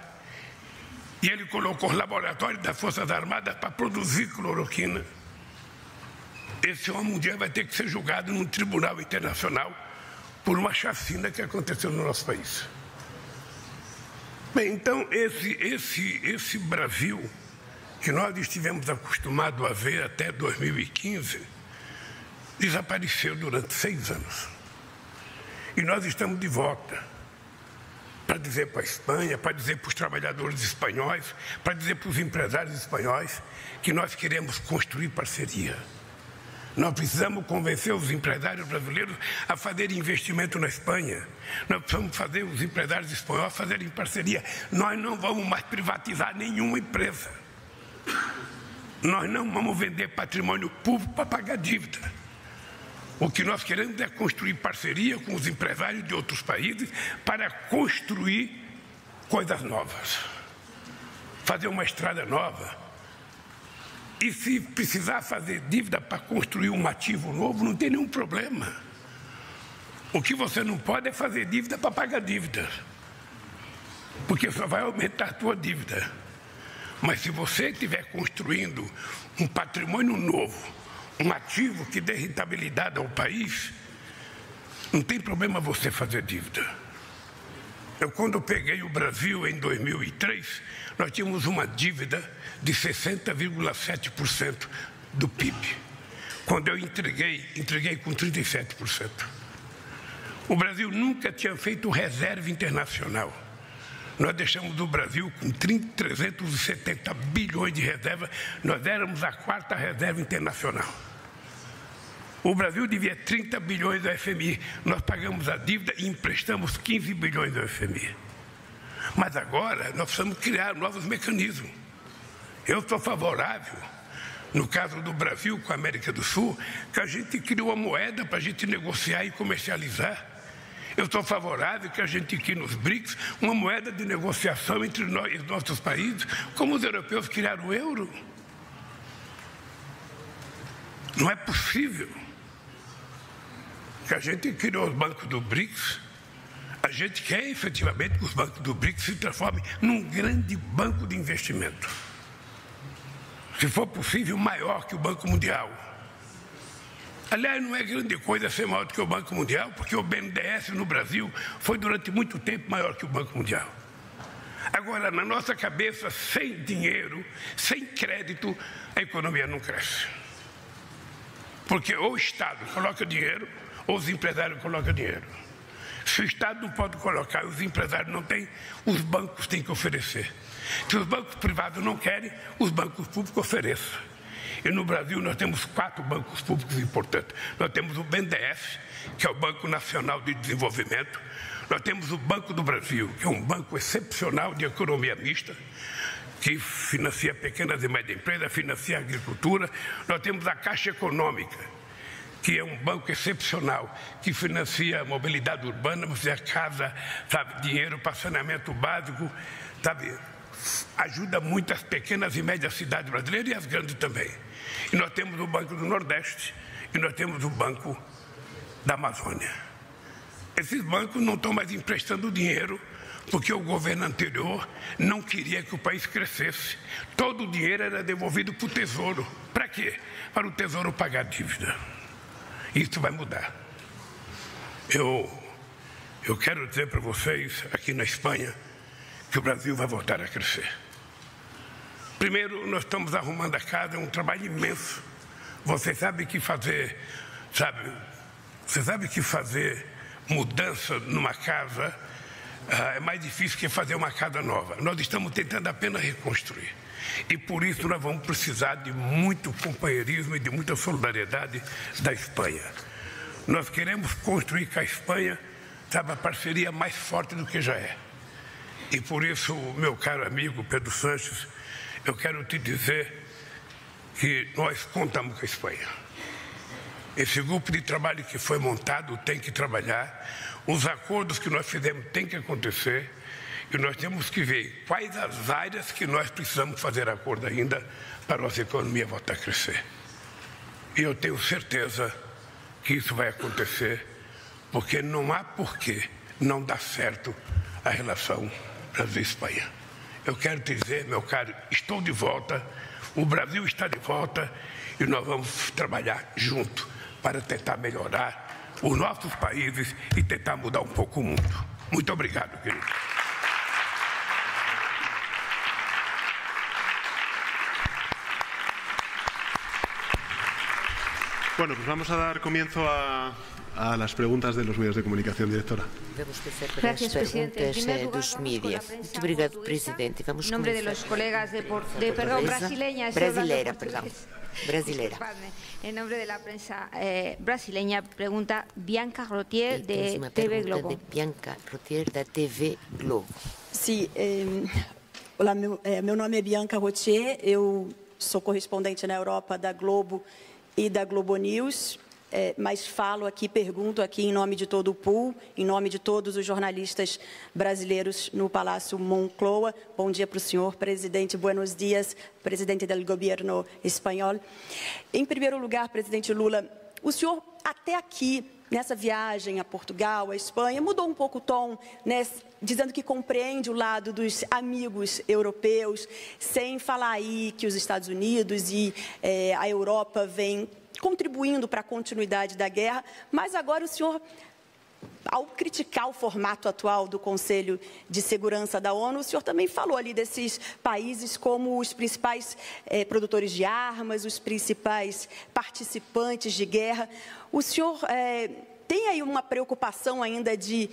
e ele colocou os laboratórios das Forças Armadas para produzir cloroquina, esse homem um dia vai ter que ser julgado num tribunal internacional por uma chacina que aconteceu no nosso país. Bem, então esse Brasil que nós estivemos acostumados a ver até 2015, desapareceu durante 6 anos. E nós estamos de volta para dizer para a Espanha, para dizer para os trabalhadores espanhóis, para dizer para os empresários espanhóis que nós queremos construir parceria. Nós precisamos convencer os empresários brasileiros a fazerem investimento na Espanha. Nós precisamos fazer os empresários espanhóis a fazerem parceria. Nós não vamos mais privatizar nenhuma empresa. Nós não vamos vender patrimônio público para pagar dívida. O que nós queremos é construir parceria com os empresários de outros países para construir coisas novas. Fazer uma estrada nova. E se precisar fazer dívida para construir um ativo novo, não tem nenhum problema. O que você não pode é fazer dívida para pagar dívida. Porque só vai aumentar a sua dívida. Mas se você estiver construindo um patrimônio novo, um ativo que dê rentabilidade ao país, não tem problema você fazer dívida. Quando eu peguei o Brasil em 2003, nós tínhamos uma dívida de 60,7% do PIB. Quando eu entreguei com 37%. O Brasil nunca tinha feito reserva internacional. Nós deixamos o Brasil com 370 bilhões de reserva. Nós éramos a 4ª reserva internacional. O Brasil devia 30 bilhões do FMI. Nós pagamos a dívida e emprestamos 15 bilhões do FMI. Mas agora nós precisamos criar novos mecanismos. Eu sou favorável, no caso do Brasil com a América do Sul, que a gente criou uma moeda para a gente negociar e comercializar. Eu sou favorável que a gente crie nos BRICS uma moeda de negociação entre nós e os nossos países, como os europeus criaram o euro. Não é possível que a gente criou os bancos do BRICS. A gente quer efetivamente que os bancos do BRICS se transformem num grande banco de investimento. Se for possível, maior que o Banco Mundial. Aliás, não é grande coisa ser maior do que o Banco Mundial, porque o BNDES no Brasil foi durante muito tempo maior que o Banco Mundial. Agora, na nossa cabeça, sem dinheiro, sem crédito, a economia não cresce. Porque ou o Estado coloca dinheiro, ou os empresários colocam dinheiro. Se o Estado não pode colocar e os empresários não têm, os bancos têm que oferecer. Se os bancos privados não querem, os bancos públicos ofereçam. E no Brasil nós temos 4 bancos públicos importantes. Nós temos o BNDES, que é o Banco Nacional de Desenvolvimento. Nós temos o Banco do Brasil, que é um banco excepcional de economia mista, que financia pequenas e médias empresas, financia a agricultura. Nós temos a Caixa Econômica, que é um banco excepcional, que financia a mobilidade urbana, financia casa, sabe, dinheiro para saneamento básico, sabe, ajuda muito as pequenas e médias cidades brasileiras e as grandes também. E nós temos o Banco do Nordeste e nós temos o Banco da Amazônia. Esses bancos não estão mais emprestando dinheiro porque o governo anterior não queria que o país crescesse. Todo o dinheiro era devolvido para o Tesouro. Para quê? Para o Tesouro pagar a dívida. Isso vai mudar. Eu quero dizer para vocês, aqui na Espanha, que o Brasil vai voltar a crescer. Primeiro, nós estamos arrumando a casa, é um trabalho imenso. Você sabe que fazer mudança numa casa é mais difícil que fazer uma casa nova. Nós estamos tentando apenas reconstruir. E por isso nós vamos precisar de muito companheirismo e de muita solidariedade da Espanha. Nós queremos construir com a Espanha, sabe, a parceria mais forte do que já é. E por isso, meu caro amigo Pedro Sanches, eu quero te dizer que nós contamos com a Espanha. Esse grupo de trabalho que foi montado tem que trabalhar, os acordos que nós fizemos têm que acontecer e nós temos que ver quais as áreas que nós precisamos fazer acordo ainda para a nossa economia voltar a crescer. E eu tenho certeza que isso vai acontecer, porque não há porquê não dar certo a relação Brasil-Espanha. Eu quero te dizer, meu caro, estou de volta, o Brasil está de volta e nós vamos trabalhar junto para tentar melhorar os nossos países e tentar mudar um pouco o mundo. Muito obrigado, querido. Bueno, pues vamos a dar comienzo a las preguntas de los medios de comunicación, directora. Vamos começar para as perguntas dos mídias. Muito obrigado, presidente. Vamos começar. Em nome dos colegas brasileira. Em nome da prensa brasileira, pergunta Bianca Rotier, de TV Globo. De Bianca Rotier, da TV Globo. Sim, olá, meu nome é Bianca Rotier, eu sou correspondente na Europa da Globo e da Globo News, mas falo aqui, pergunto aqui em nome de todo o pool, em nome de todos os jornalistas brasileiros no Palácio Moncloa. Bom dia para o senhor, presidente. Buenos dias, presidente do governo espanhol. Em primeiro lugar, presidente Lula, o senhor até aqui, nessa viagem a Portugal, a Espanha, mudou um pouco o tom, né, dizendo que compreende o lado dos amigos europeus, sem falar aí que os Estados Unidos e a Europa vêm contribuindo para a continuidade da guerra, mas agora o senhor ao criticar o formato atual do Conselho de Segurança da ONU, o senhor também falou ali desses países como os principais produtores de armas, os principais participantes de guerra. O senhor tem aí uma preocupação ainda de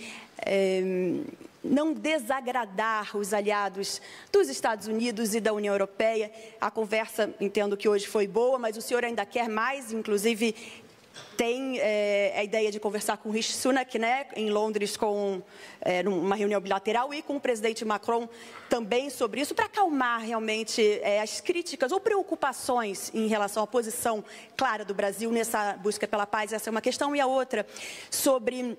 não desagradar os aliados dos Estados Unidos e da União Europeia? A conversa, entendo que hoje foi boa, mas o senhor ainda quer mais, inclusive tem a ideia de conversar com o Rishi Sunak, né, em Londres, numa reunião bilateral, e com o presidente Macron também sobre isso, para acalmar realmente as críticas ou preocupações em relação à posição clara do Brasil nessa busca pela paz. Essa é uma questão. E a outra, sobre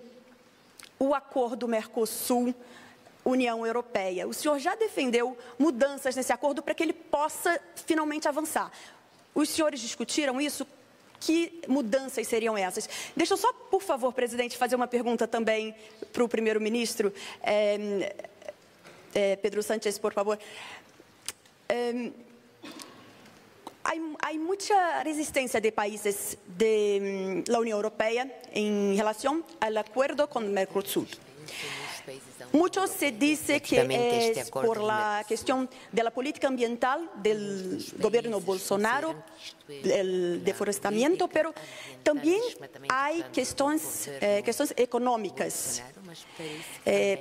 o acordo Mercosul-União Europeia. O senhor já defendeu mudanças nesse acordo para que ele possa finalmente avançar. Os senhores discutiram isso? Que mudanças seriam essas? Deixa eu só, por favor, presidente, fazer uma pergunta também para o primeiro-ministro. Pedro Sánchez, por favor. Há muita resistência de países da União Europeia em relação ao acordo com o Mercosul. Mucho se dice que es por la cuestión de la política ambiental del gobierno Bolsonaro, el deforestamiento, pero también hay cuestiones económicas,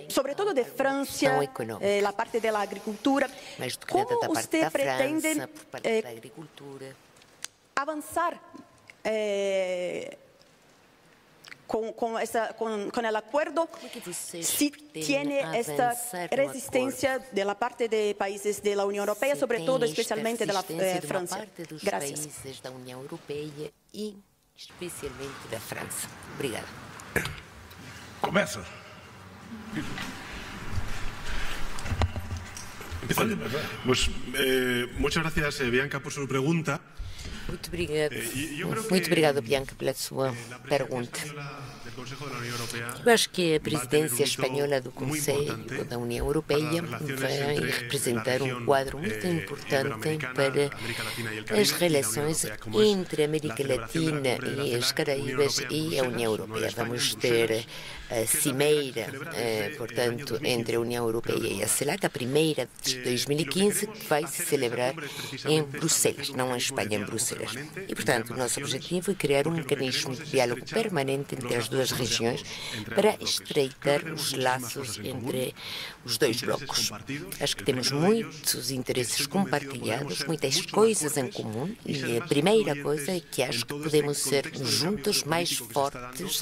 sobre todo de Francia, la parte de la agricultura. ¿Cómo usted pretende avanzar con el acuerdo, si tiene esta resistencia de la parte de países de la Unión Europea, sobre todo, especialmente de la Francia? Gracias. Países da União Europeia e especialmente da França. Obrigada. Começa. Pues, muchas gracias, Bianca, por su pregunta. Muito obrigado, Bianca, pela sua pergunta. Eu acho que a presidência espanhola do Conselho da União Europeia vai representar um quadro muito importante para as relações entre a América Latina e as Caraíbas e a União Europeia. Vamos ter a cimeira, portanto, entre a União Europeia e a CELAC, a primeira de 2015, que vai se celebrar em Bruxelas, não em Espanha, em Bruxelas. E, portanto, o nosso objetivo é criar um mecanismo de diálogo permanente entre as duas regiões para estreitar os laços entre os dois blocos. Acho que temos muitos interesses compartilhados, muitas coisas em comum, e a primeira coisa é que acho que podemos ser juntos mais fortes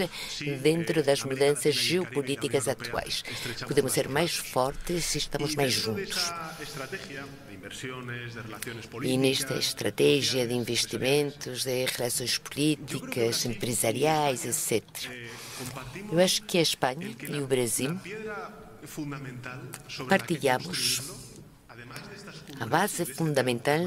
dentro das mudanças geopolíticas atuais. Podemos ser mais fortes se estamos mais juntos. E nesta estratégia de investimentos, de relações políticas, empresariais, etc. Eu acho que a Espanha e o Brasil partilhamos a base fundamental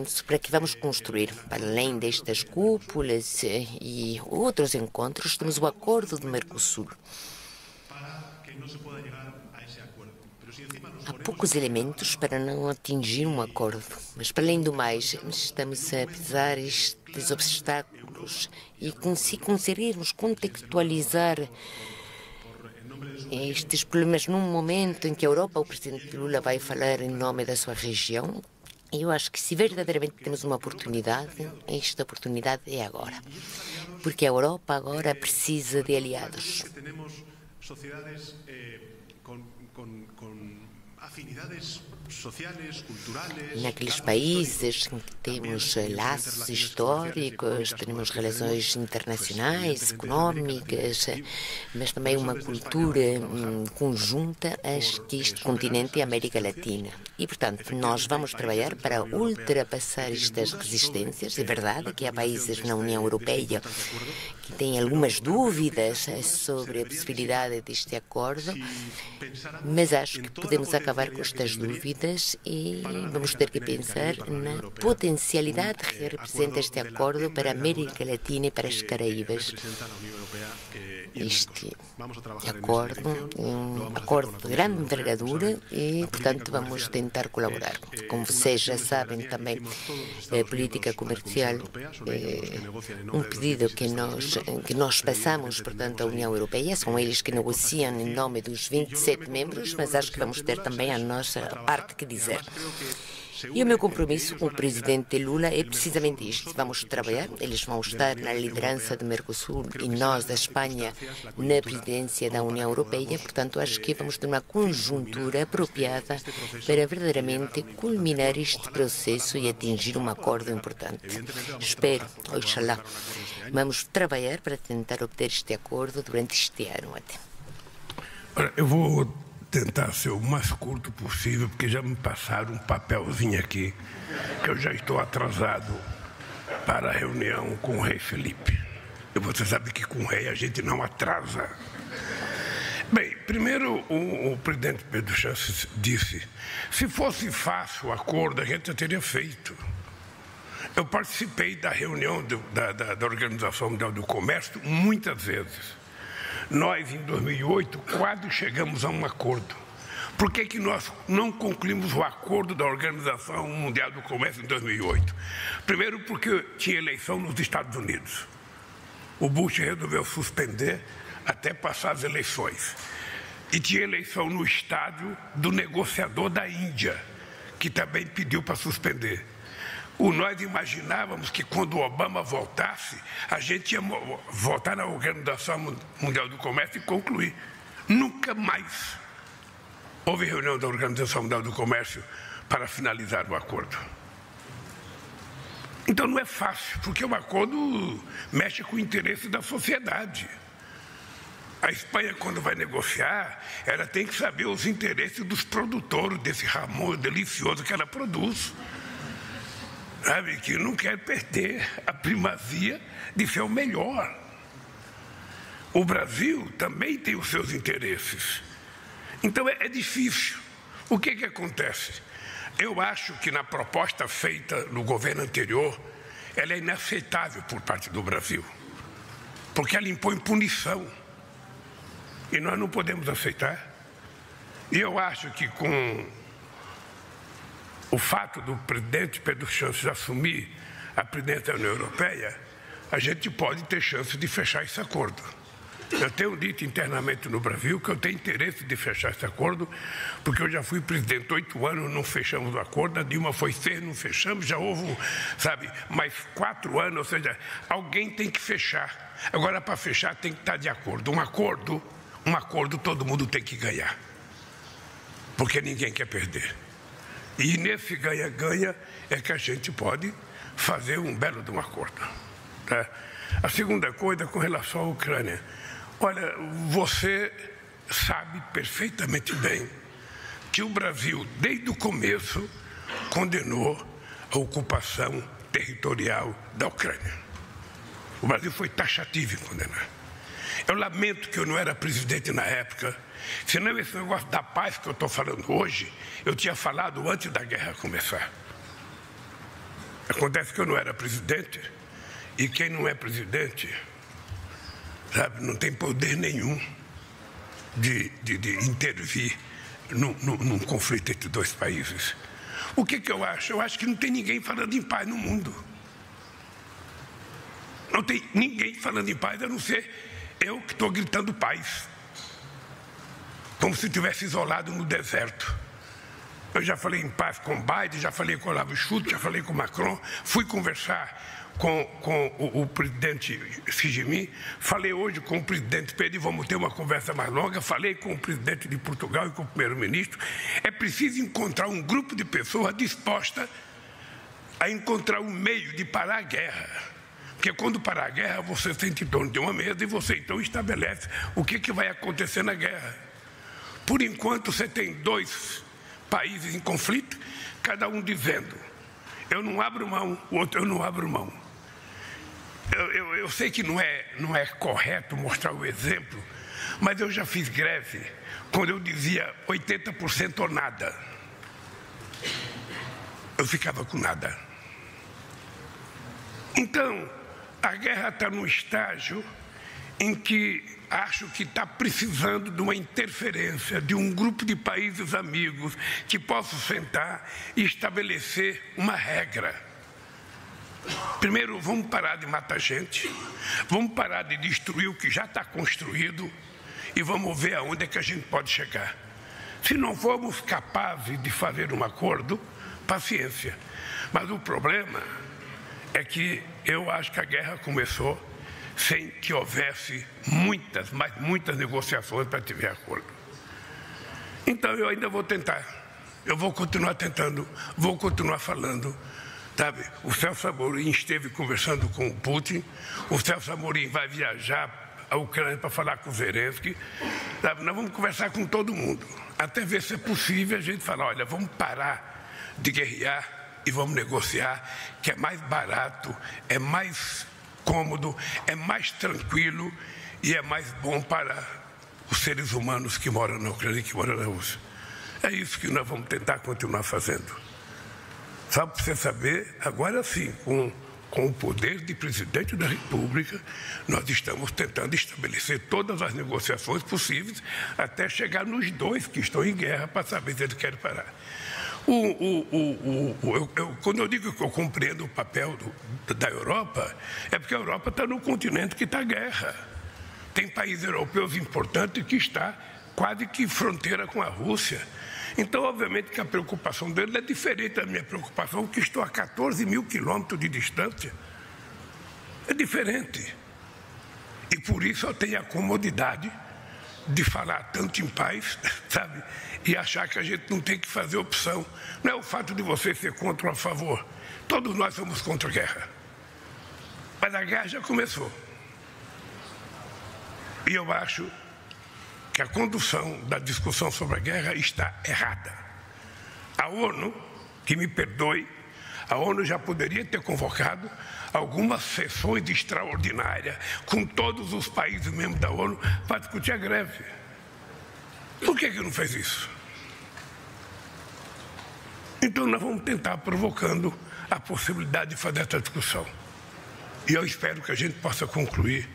sobre a que vamos construir. Para além destas cúpulas e outros encontros, temos o acordo do Mercosul. Há poucos elementos para não atingir um acordo, mas, para além do mais, estamos a pesar estes obstáculos e se conseguirmos contextualizar estes problemas num momento em que a Europa, o presidente Lula, vai falar em nome da sua região, eu acho que se verdadeiramente temos uma oportunidade, esta oportunidade é agora. Porque a Europa agora precisa de aliados. Naqueles países em que temos laços históricos, temos relações internacionais, económicas, mas também uma cultura conjunta, acho que este continente é a América Latina. E, portanto, nós vamos trabalhar para ultrapassar estas resistências. É verdade que há países na União Europeia que têm algumas dúvidas sobre a possibilidade deste acordo, mas acho que podemos acabar com estas dúvidas e vamos ter que pensar na potencialidade que representa este acordo para a América Latina e para as Caraíbas. este acordo, um acordo de grande envergadura e, portanto, vamos tentar colaborar. Como vocês já sabem também, a política comercial é um pedido que nós passamos, portanto, à União Europeia. São eles que negociam em nome dos 27 membros, mas acho que vamos ter também a nossa parte que dizer. E o meu compromisso com o presidente Lula é precisamente isto. Vamos trabalhar, eles vão estar na liderança do Mercosul e nós, da Espanha, na presidência da União Europeia. Portanto, acho que vamos ter uma conjuntura apropriada para verdadeiramente culminar este processo e atingir um acordo importante. Espero, oxalá, vamos trabalhar para tentar obter este acordo durante este ano até. Olha, eu vou tentar ser o mais curto possível, porque já me passaram um papelzinho aqui, que eu já estou atrasado para a reunião com o rei Felipe. E você sabe que com o rei a gente não atrasa. Bem, primeiro o presidente Pedro Sánchez disse, se fosse fácil o acordo, a gente já teria feito. Eu participei da reunião da Organização Mundial do Comércio muitas vezes. Nós, em 2008, quase chegamos a um acordo. Por que nós não concluímos o acordo da Organização Mundial do Comércio em 2008? Primeiro, porque tinha eleição nos Estados Unidos. O Bush resolveu suspender até passar as eleições. E tinha eleição no estádio do negociador da Índia, que também pediu para suspender. Nós imaginávamos que quando o Obama voltasse, a gente ia voltar na Organização Mundial do Comércio e concluir. Nunca mais houve reunião da Organização Mundial do Comércio para finalizar o acordo. Então não é fácil, porque o acordo mexe com o interesse da sociedade. A Espanha, quando vai negociar, ela tem que saber os interesses dos produtores desse ramon delicioso que ela produz. Sabe, que não quer perder a primazia de ser o melhor. O Brasil também tem os seus interesses. Então é difícil. O que acontece? Eu acho que na proposta feita no governo anterior, ela é inaceitável por parte do Brasil, porque ela impõe punição. E nós não podemos aceitar. E eu acho que com o fato do presidente Pedro Sánchez assumir a presidência da União Europeia, a gente pode ter chance de fechar esse acordo. Eu tenho dito internamente no Brasil que eu tenho interesse de fechar esse acordo, porque eu já fui presidente 8 anos, não fechamos o acordo, a Dilma foi 6, não fechamos, já houve, mais 4 anos, ou seja, alguém tem que fechar. Agora, para fechar, tem que estar de acordo. Um acordo todo mundo tem que ganhar, porque ninguém quer perder. E nesse ganha-ganha é que a gente pode fazer um belo de um acordo. Tá? A segunda coisa, com relação à Ucrânia. Olha, você sabe perfeitamente bem que o Brasil, desde o começo, condenou a ocupação territorial da Ucrânia. O Brasil foi taxativo em condenar. Eu lamento que eu não era presidente na época. Senão esse negócio da paz que eu estou falando hoje, eu tinha falado antes da guerra começar. Acontece que eu não era presidente, e quem não é presidente, não tem poder nenhum de intervir num conflito entre dois países. O que eu acho? Eu acho que não tem ninguém falando em paz no mundo. Não tem ninguém falando em paz, a não ser eu que estou gritando paz. Como se estivesse isolado no deserto. Eu já falei em paz com Biden, já falei com o Olavo Schultz, já falei com o Macron, fui conversar com o presidente Xi Jinping, falei hoje com o presidente Pedro e vamos ter uma conversa mais longa, falei com o presidente de Portugal e com o primeiro-ministro. É preciso encontrar um grupo de pessoas dispostas a encontrar um meio de parar a guerra. Porque quando parar a guerra, você sente em torno de uma mesa e você então estabelece o que vai acontecer na guerra. Por enquanto, você tem 2 países em conflito, cada um dizendo, eu não abro mão, o outro eu não abro mão. Eu sei que não é correto mostrar o exemplo, mas eu já fiz greve quando eu dizia 80% ou nada. Eu ficava com nada. Então, a guerra está num estágio em que acho que está precisando de uma interferência de um grupo de países amigos que possam sentar e estabelecer uma regra. Primeiro, vamos parar de matar gente, vamos parar de destruir o que já está construído e vamos ver aonde é que a gente pode chegar. Se não formos capazes de fazer um acordo, paciência. Mas o problema é que eu acho que a guerra começou sem que houvesse muitas, mas muitas negociações para ter acordo. Então eu ainda vou tentar, eu vou continuar tentando, vou continuar falando. Sabe, o Celso Amorim esteve conversando com o Putin, o Celso Amorim vai viajar à Ucrânia para falar com o Zelensky. Sabe, nós vamos conversar com todo mundo, até ver se é possível a gente falar, olha, vamos parar de guerrear e vamos negociar, que é mais barato, é mais cômodo, é mais tranquilo e é mais bom para os seres humanos que moram na Ucrânia e que moram na Rússia. É isso que nós vamos tentar continuar fazendo. Só para você saber, agora sim, com o poder de presidente da República, nós estamos tentando estabelecer todas as negociações possíveis até chegar nos dois que estão em guerra para saber se eles querem parar. Quando eu digo que eu compreendo o papel da Europa, é porque a Europa está no continente que está guerra. Tem países europeus importantes que está quase que fronteira com a Rússia. Então, obviamente, que a preocupação dele é diferente da minha preocupação, que estou a 14 mil quilômetros de distância. É diferente. E por isso eu tenho a comodidade de falar tanto em paz, sabe? E achar que a gente não tem que fazer opção. Não é o fato de você ser contra ou a favor. Todos nós somos contra a guerra. Mas a guerra já começou. E eu acho que a condução da discussão sobre a guerra está errada. A ONU, que me perdoe, a ONU já poderia ter convocado algumas sessões extraordinárias com todos os países membros da ONU para discutir a greve. Por que não fez isso? Então nós vamos tentar provocando a possibilidade de fazer essa discussão. E eu espero que a gente possa concluir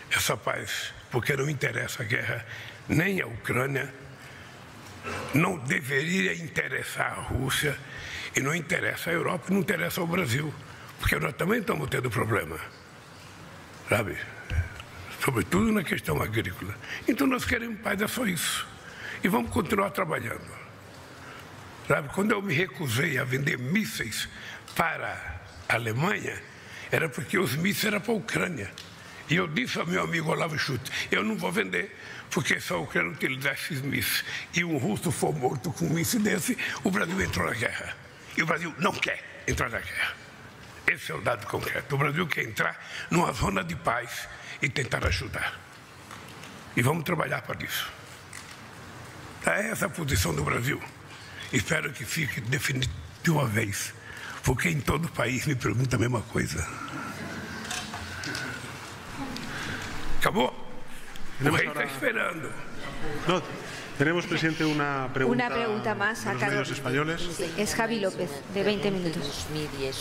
essa paz, porque não interessa a guerra nem a Ucrânia, não deveria interessar a Rússia e não interessa a Europa, não interessa ao Brasil, porque nós também estamos tendo problema, sabe? Sobretudo na questão agrícola. Então nós queremos paz, é só isso. E vamos continuar trabalhando. Sabe, quando eu me recusei a vender mísseis para a Alemanha, era porque os mísseis eram para a Ucrânia. E eu disse ao meu amigo Olavo Schultz, eu não vou vender, porque se a Ucrânia utilizar esses mísseis e um russo for morto com um míssil desse, o Brasil entrou na guerra. E o Brasil não quer entrar na guerra. Esse é o dado concreto. O Brasil quer entrar numa zona de paz e tentar ajudar. E vamos trabalhar para isso. É essa a posição do Brasil. Espero que fique definido de uma vez, porque em todo o país me pergunta a mesma coisa. Acabou? O rei está esperando. No, tenemos, presidente, una pregunta más a de los medios españoles. Es Javi López, de 20 minutos.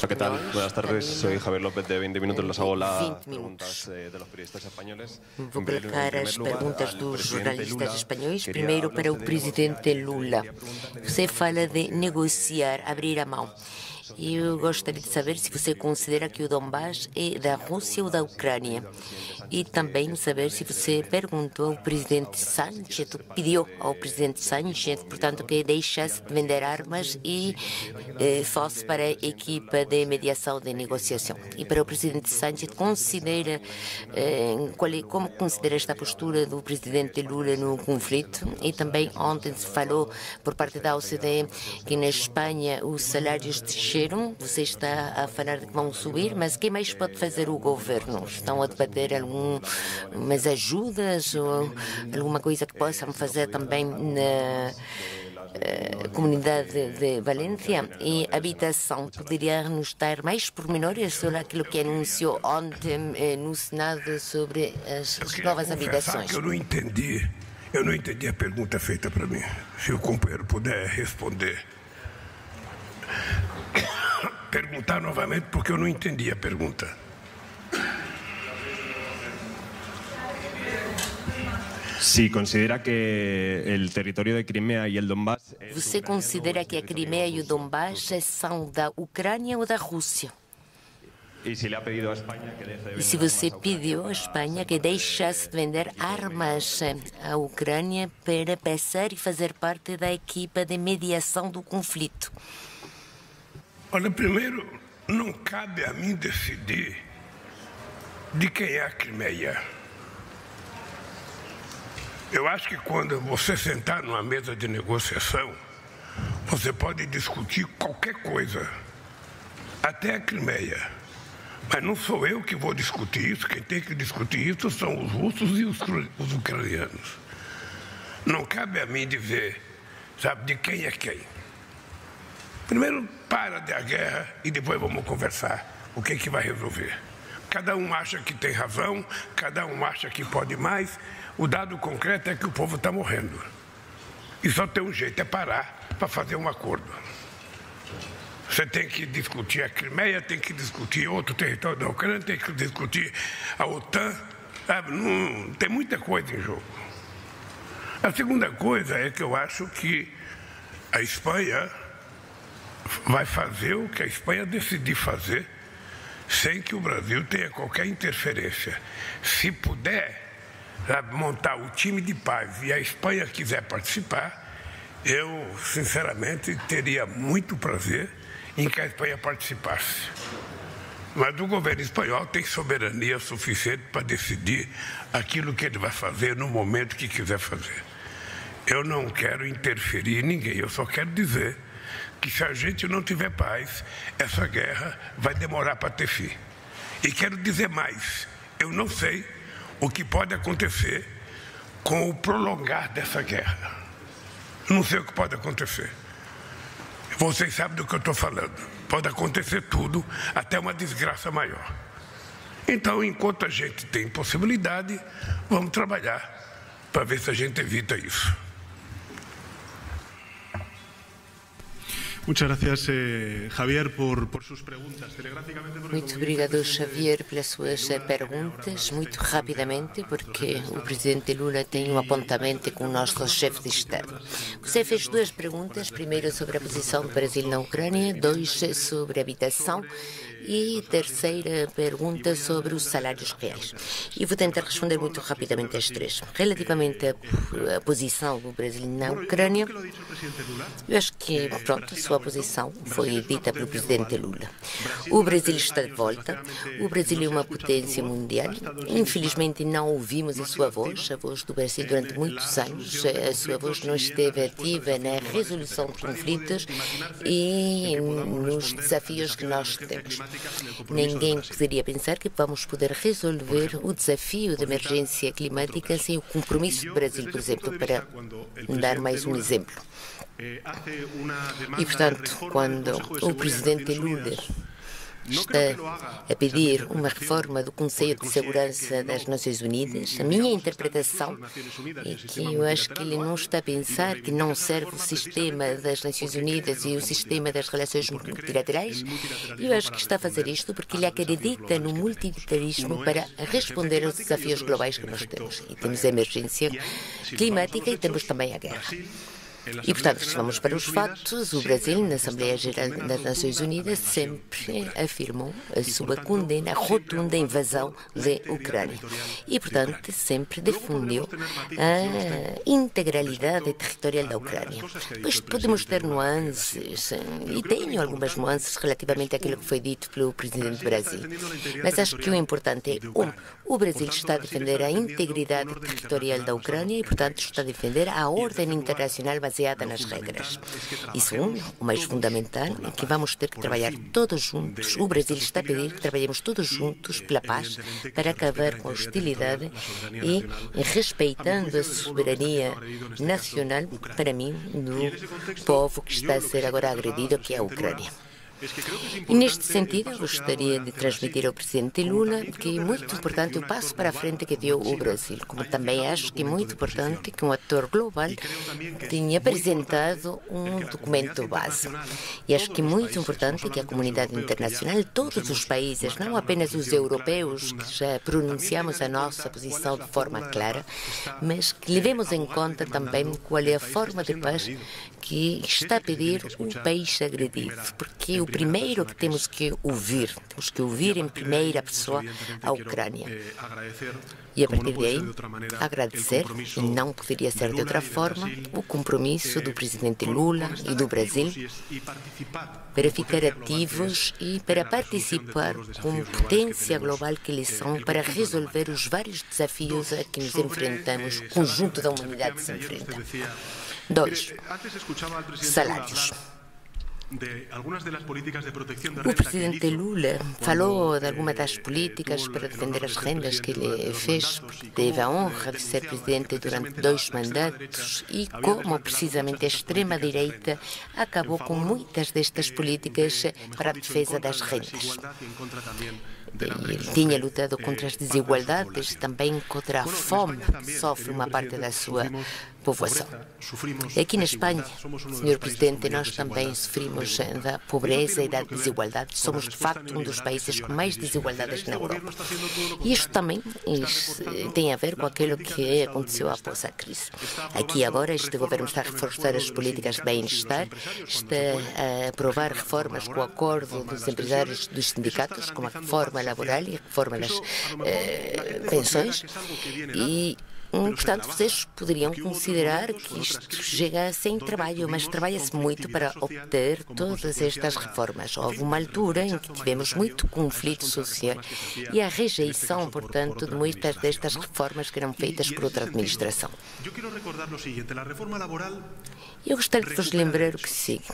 ¿Qué tal? Buenas tardes, soy Javier López, de 20 minutos. Les hago las preguntas de los periodistas españoles. Vou colocar as perguntas dos jornalistas espanhóis. Primeiro, para o presidente Lula. Você fala de negociar, abrir a mão. Eu gostaria de saber se você considera que o Donbass é da Rússia ou da Ucrânia. E também saber se você perguntou ao presidente Sánchez, pediu ao presidente Sánchez, portanto, que deixasse de vender armas e fosse para a equipa de mediação de negociação. E para o presidente Sánchez, considera, como considera esta postura do presidente Lula no conflito? E também ontem se falou por parte da OCDE que na Espanha os salários desceram. Você está a falar de que vão subir, mas o que mais pode fazer o governo? Estão a debater algumas ajudas ou alguma coisa que possam fazer também na comunidade de Valência? E habitação, poderia nos dar mais pormenores sobre aquilo que anunciou ontem no Senado sobre as novas habitações? Que eu não entendi a pergunta feita para mim. Se o companheiro puder responder. Perguntar novamente, porque eu não entendi a pergunta. Si considera que el territorio de Crimea y el Donbass... Você considera que a Crimeia e o Donbass são da Ucrânia ou da Rússia? E se você pediu à Espanha que deixasse de vender armas à Ucrânia para passar e fazer parte da equipa de mediação do conflito? Olha, primeiro, não cabe a mim decidir de quem é a Crimeia. Eu acho que quando você sentar numa mesa de negociação, você pode discutir qualquer coisa, até a Crimeia. Mas não sou eu que vou discutir isso, quem tem que discutir isso são os russos e os ucranianos. Não cabe a mim dizer, sabe, de quem é quem. Primeiro, para a guerra e depois vamos conversar o que vai resolver. Cada um acha que tem razão, cada um acha que pode mais. O dado concreto é que o povo está morrendo. E só tem um jeito, é parar para fazer um acordo. Você tem que discutir a Crimeia, tem que discutir outro território da Ucrânia, tem que discutir a OTAN. Sabe? Não, tem muita coisa em jogo. A segunda coisa é que eu acho que a Espanha vai fazer o que a Espanha decidir fazer sem que o Brasil tenha qualquer interferência. Se puder, sabe, montar o time de paz e a Espanha quiser participar, eu, sinceramente, teria muito prazer em que a Espanha participasse. Mas o governo espanhol tem soberania suficiente para decidir aquilo que ele vai fazer no momento que quiser fazer. Eu não quero interferir em ninguém, eu só quero dizer que se a gente não tiver paz, essa guerra vai demorar para ter fim. E quero dizer mais, eu não sei o que pode acontecer com o prolongar dessa guerra. Não sei o que pode acontecer. Vocês sabem do que eu estou falando. Pode acontecer tudo, até uma desgraça maior. Então, enquanto a gente tem possibilidade, vamos trabalhar para ver se a gente evita isso. Muchas gracias, Javier, por sus preguntas. Telegráficamente, muito obrigado, Javier, pelas suas perguntas. Muito rapidamente, porque o presidente Lula tem um apontamento com o nosso chefe de Estado. Você fez duas perguntas, primeiro sobre a posição do Brasil na Ucrânia, dois sobre habitação e terceira pergunta sobre os salários reais. E vou tentar responder muito rapidamente as três. Relativamente à posição do Brasil na Ucrânia, eu acho que, pronto, a sua posição foi dita pelo presidente Lula. O Brasil está de volta, o Brasil é uma potência mundial. Infelizmente não ouvimos a sua voz, a voz do Brasil durante muitos anos. A sua voz não esteve ativa na resolução de conflitos e nos desafios que nós temos. Ninguém poderia pensar que vamos poder resolver o desafio da emergência climática sem o compromisso do Brasil, por exemplo, para dar mais um exemplo. E, portanto, quando o presidente Lula está a pedir uma reforma do Conselho de Segurança das Nações Unidas, a minha interpretação é que eu acho que ele não está a pensar que não serve o sistema das Nações Unidas e o sistema das relações multilaterais. Eu acho que está a fazer isto porque ele acredita no multilateralismo para responder aos desafios globais que nós temos. E temos a emergência climática e temos também a guerra. E, portanto, se vamos para os fatos, o Brasil, na Assembleia Geral das Nações Unidas, sempre afirmou a sua condena rotunda à invasão da Ucrânia. E, portanto, sempre defendeu a integralidade territorial da Ucrânia. Pois podemos ter nuances, e tenho algumas nuances relativamente àquilo que foi dito pelo presidente do Brasil. Mas acho que o importante é, o Brasil está a defender a integridade territorial da Ucrânia e, portanto, está a defender a ordem internacional baseada nas regras. E segundo, o mais fundamental, é que vamos ter que trabalhar todos juntos. O Brasil está a pedir que trabalhemos todos juntos pela paz para acabar com a hostilidade e respeitando a soberania nacional, para mim, do povo que está a ser agora agredido, que é a Ucrânia. E neste sentido, eu gostaria de transmitir ao presidente Lula que é muito importante o passo para a frente que deu o Brasil, como também acho que é muito importante que um ator global tenha apresentado um documento base. E acho que é muito importante que a comunidade internacional, todos os países, não apenas os europeus, que já pronunciamos a nossa posição de forma clara, mas que levemos em conta também qual é a forma de paz que está a pedir o país agredido, porque o primeiro que temos que ouvir em primeira pessoa a Ucrânia. E a partir daí, agradecer, e não poderia ser de outra forma, o compromisso do presidente Lula e do Brasil para ficar ativos e para participar como potência global que eles são para resolver os vários desafios a que nos enfrentamos, o conjunto da humanidade se enfrenta. 2. Salários. O presidente Lula falou de algumas das políticas para defender as rendas que ele fez, porque teve a honra de ser presidente durante 2 mandatos e como precisamente a extrema-direita acabou com muitas destas políticas para a defesa das rendas. Ele tinha lutado contra as desigualdades, também contra a fome que sofre uma parte da sua povoação. Aqui na Espanha, Sr. Presidente, nós também sofrimos da pobreza e da desigualdade. Somos, de facto, um dos países com mais desigualdades na Europa. E isto também tem a ver com aquilo que aconteceu após a crise. Aqui agora, este governo está a reforçar as políticas de bem-estar, está a aprovar reformas com o acordo dos empresários dos sindicatos, como a reforma laboral e a reforma das pensões. E portanto, vocês poderiam considerar que isto chega sem trabalho, mas trabalha-se muito para obter todas estas reformas. Houve uma altura em que tivemos muito conflito social e a rejeição, portanto, de muitas destas reformas que eram feitas por outra administração. Eu gostaria de vos lembrar o que sigue.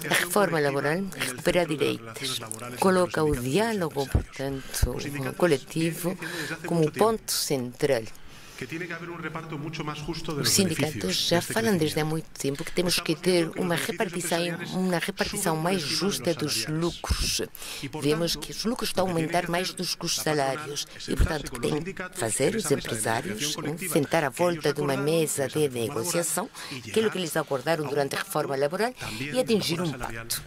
A reforma laboral recupera direitos, coloca o diálogo, portanto, coletivo como ponto central. Os sindicatos já falam desde há muito tempo que temos que ter uma repartição mais justa dos lucros. Vemos que os lucros estão a aumentar mais do que os salários e, portanto, o que têm que fazer os empresários sentar à volta de uma mesa de negociação, aquilo que eles acordaram durante a reforma laboral, e atingir um pacto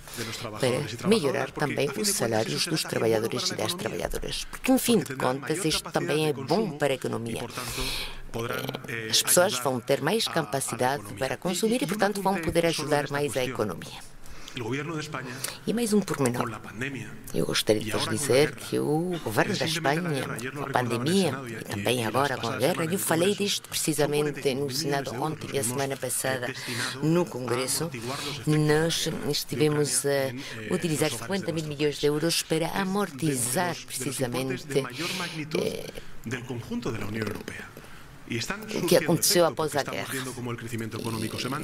para melhorar também os salários dos trabalhadores e das trabalhadoras. Porque, em fim de contas, isto também é bom para a economia. As pessoas vão ter mais capacidade para consumir e, portanto, vão poder ajudar mais a economia. E mais um pormenor. Eu gostaria de vos dizer que o governo da Espanha, com a pandemia e também agora com a guerra, eu falei disto precisamente no Senado ontem e a semana passada no Congresso, nós estivemos a utilizar 50 mil milhões de euros para amortizar precisamente o que aconteceu após a guerra.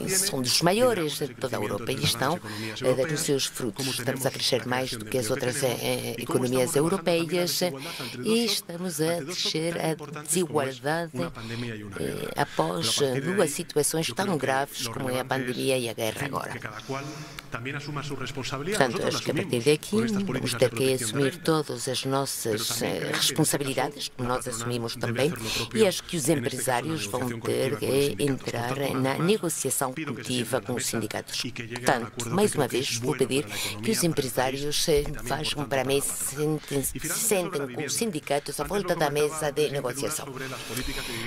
São dos maiores de toda a Europa e estão a dar os seus frutos. Estamos a crescer mais do que as outras economias europeias e estamos a descer a desigualdade após 2 situações tão graves como é a pandemia e a guerra agora. Portanto, acho que a partir daqui vamos ter que assumir todas as nossas responsabilidades, que nós assumimos também, e acho que os empresários vão ter que entrar na negociação coletiva com os sindicatos. Portanto, mais uma vez, vou pedir que os empresários façam para mim, se sentem com os sindicatos à volta da mesa de negociação.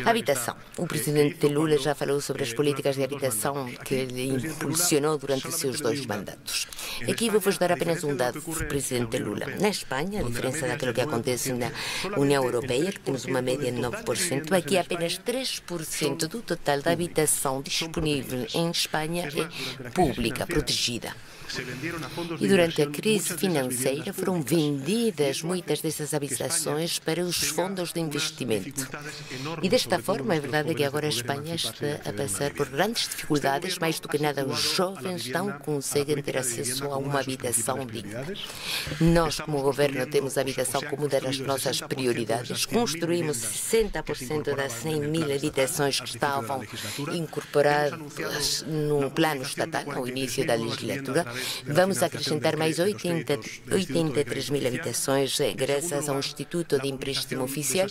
Habitação. O presidente Lula já falou sobre as políticas de habitação que ele impulsionou durante os seus 2 mandatos. Aqui vou-vos dar apenas um dado do presidente Lula. Na Espanha, a diferença daquilo que acontece na União Europeia, que temos uma média de 9%, aqui apenas 3% do total da habitação disponível em Espanha é pública, protegida. E durante a crise financeira foram vendidas muitas dessas habitações para os fundos de investimento. E desta forma, é verdade que agora a Espanha está a passar por grandes dificuldades, mais do que nada os jovens não conseguem ter acesso a uma habitação digna. Nós, como governo, temos a habitação como uma das nossas prioridades. Construímos 60% das 100 mil habitações que estavam incorporadas no plano estatal, ao início da legislatura. Vamos acrescentar mais 83 mil habitações graças ao Instituto de Empréstimo Oficial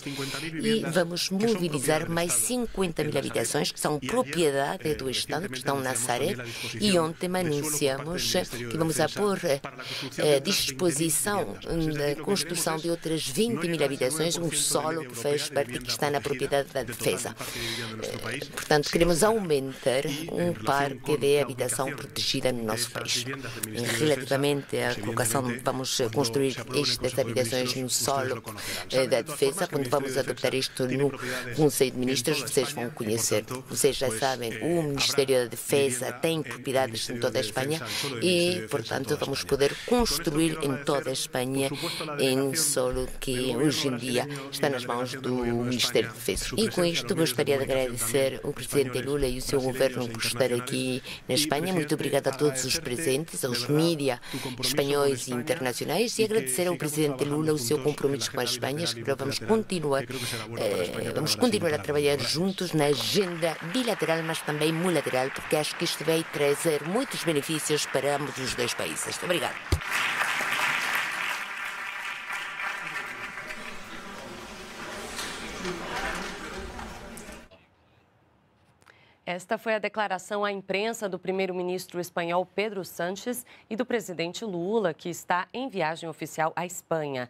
e vamos mobilizar mais 50 mil habitações que são propriedade do Estado, que estão na Sareb, e ontem anunciamos que vamos pôr à disposição da construção de outras 20 mil habitações, um solo que faz parte que está na propriedade da Defesa. Portanto, queremos aumentar um parque de habitação protegida no nosso país. Relativamente à colocação, vamos construir estas habitações no solo da Defesa. Quando vamos adoptar isto no Conselho de Ministros, vocês vão conhecer. Vocês já sabem, o Ministério da Defesa tem propriedades em toda a Espanha e, portanto, vamos poder construir em toda a Espanha em solo que hoje em dia está nas mãos do Ministério da Defesa. E com isto gostaria de agradecer o Presidente Lula e o seu governo por estar aqui na Espanha. Muito obrigada a todos os presentes, aos mídias espanhóis e internacionais, e agradecer ao Presidente Lula o seu compromisso com a Espanha. Vamos continuar a trabalhar juntos na agenda bilateral, mas também multilateral, porque acho que isto vai trazer muitos benefícios para ambos os dois países. Obrigada. Esta foi a declaração à imprensa do primeiro-ministro espanhol Pedro Sánchez e do presidente Lula, que está em viagem oficial à Espanha.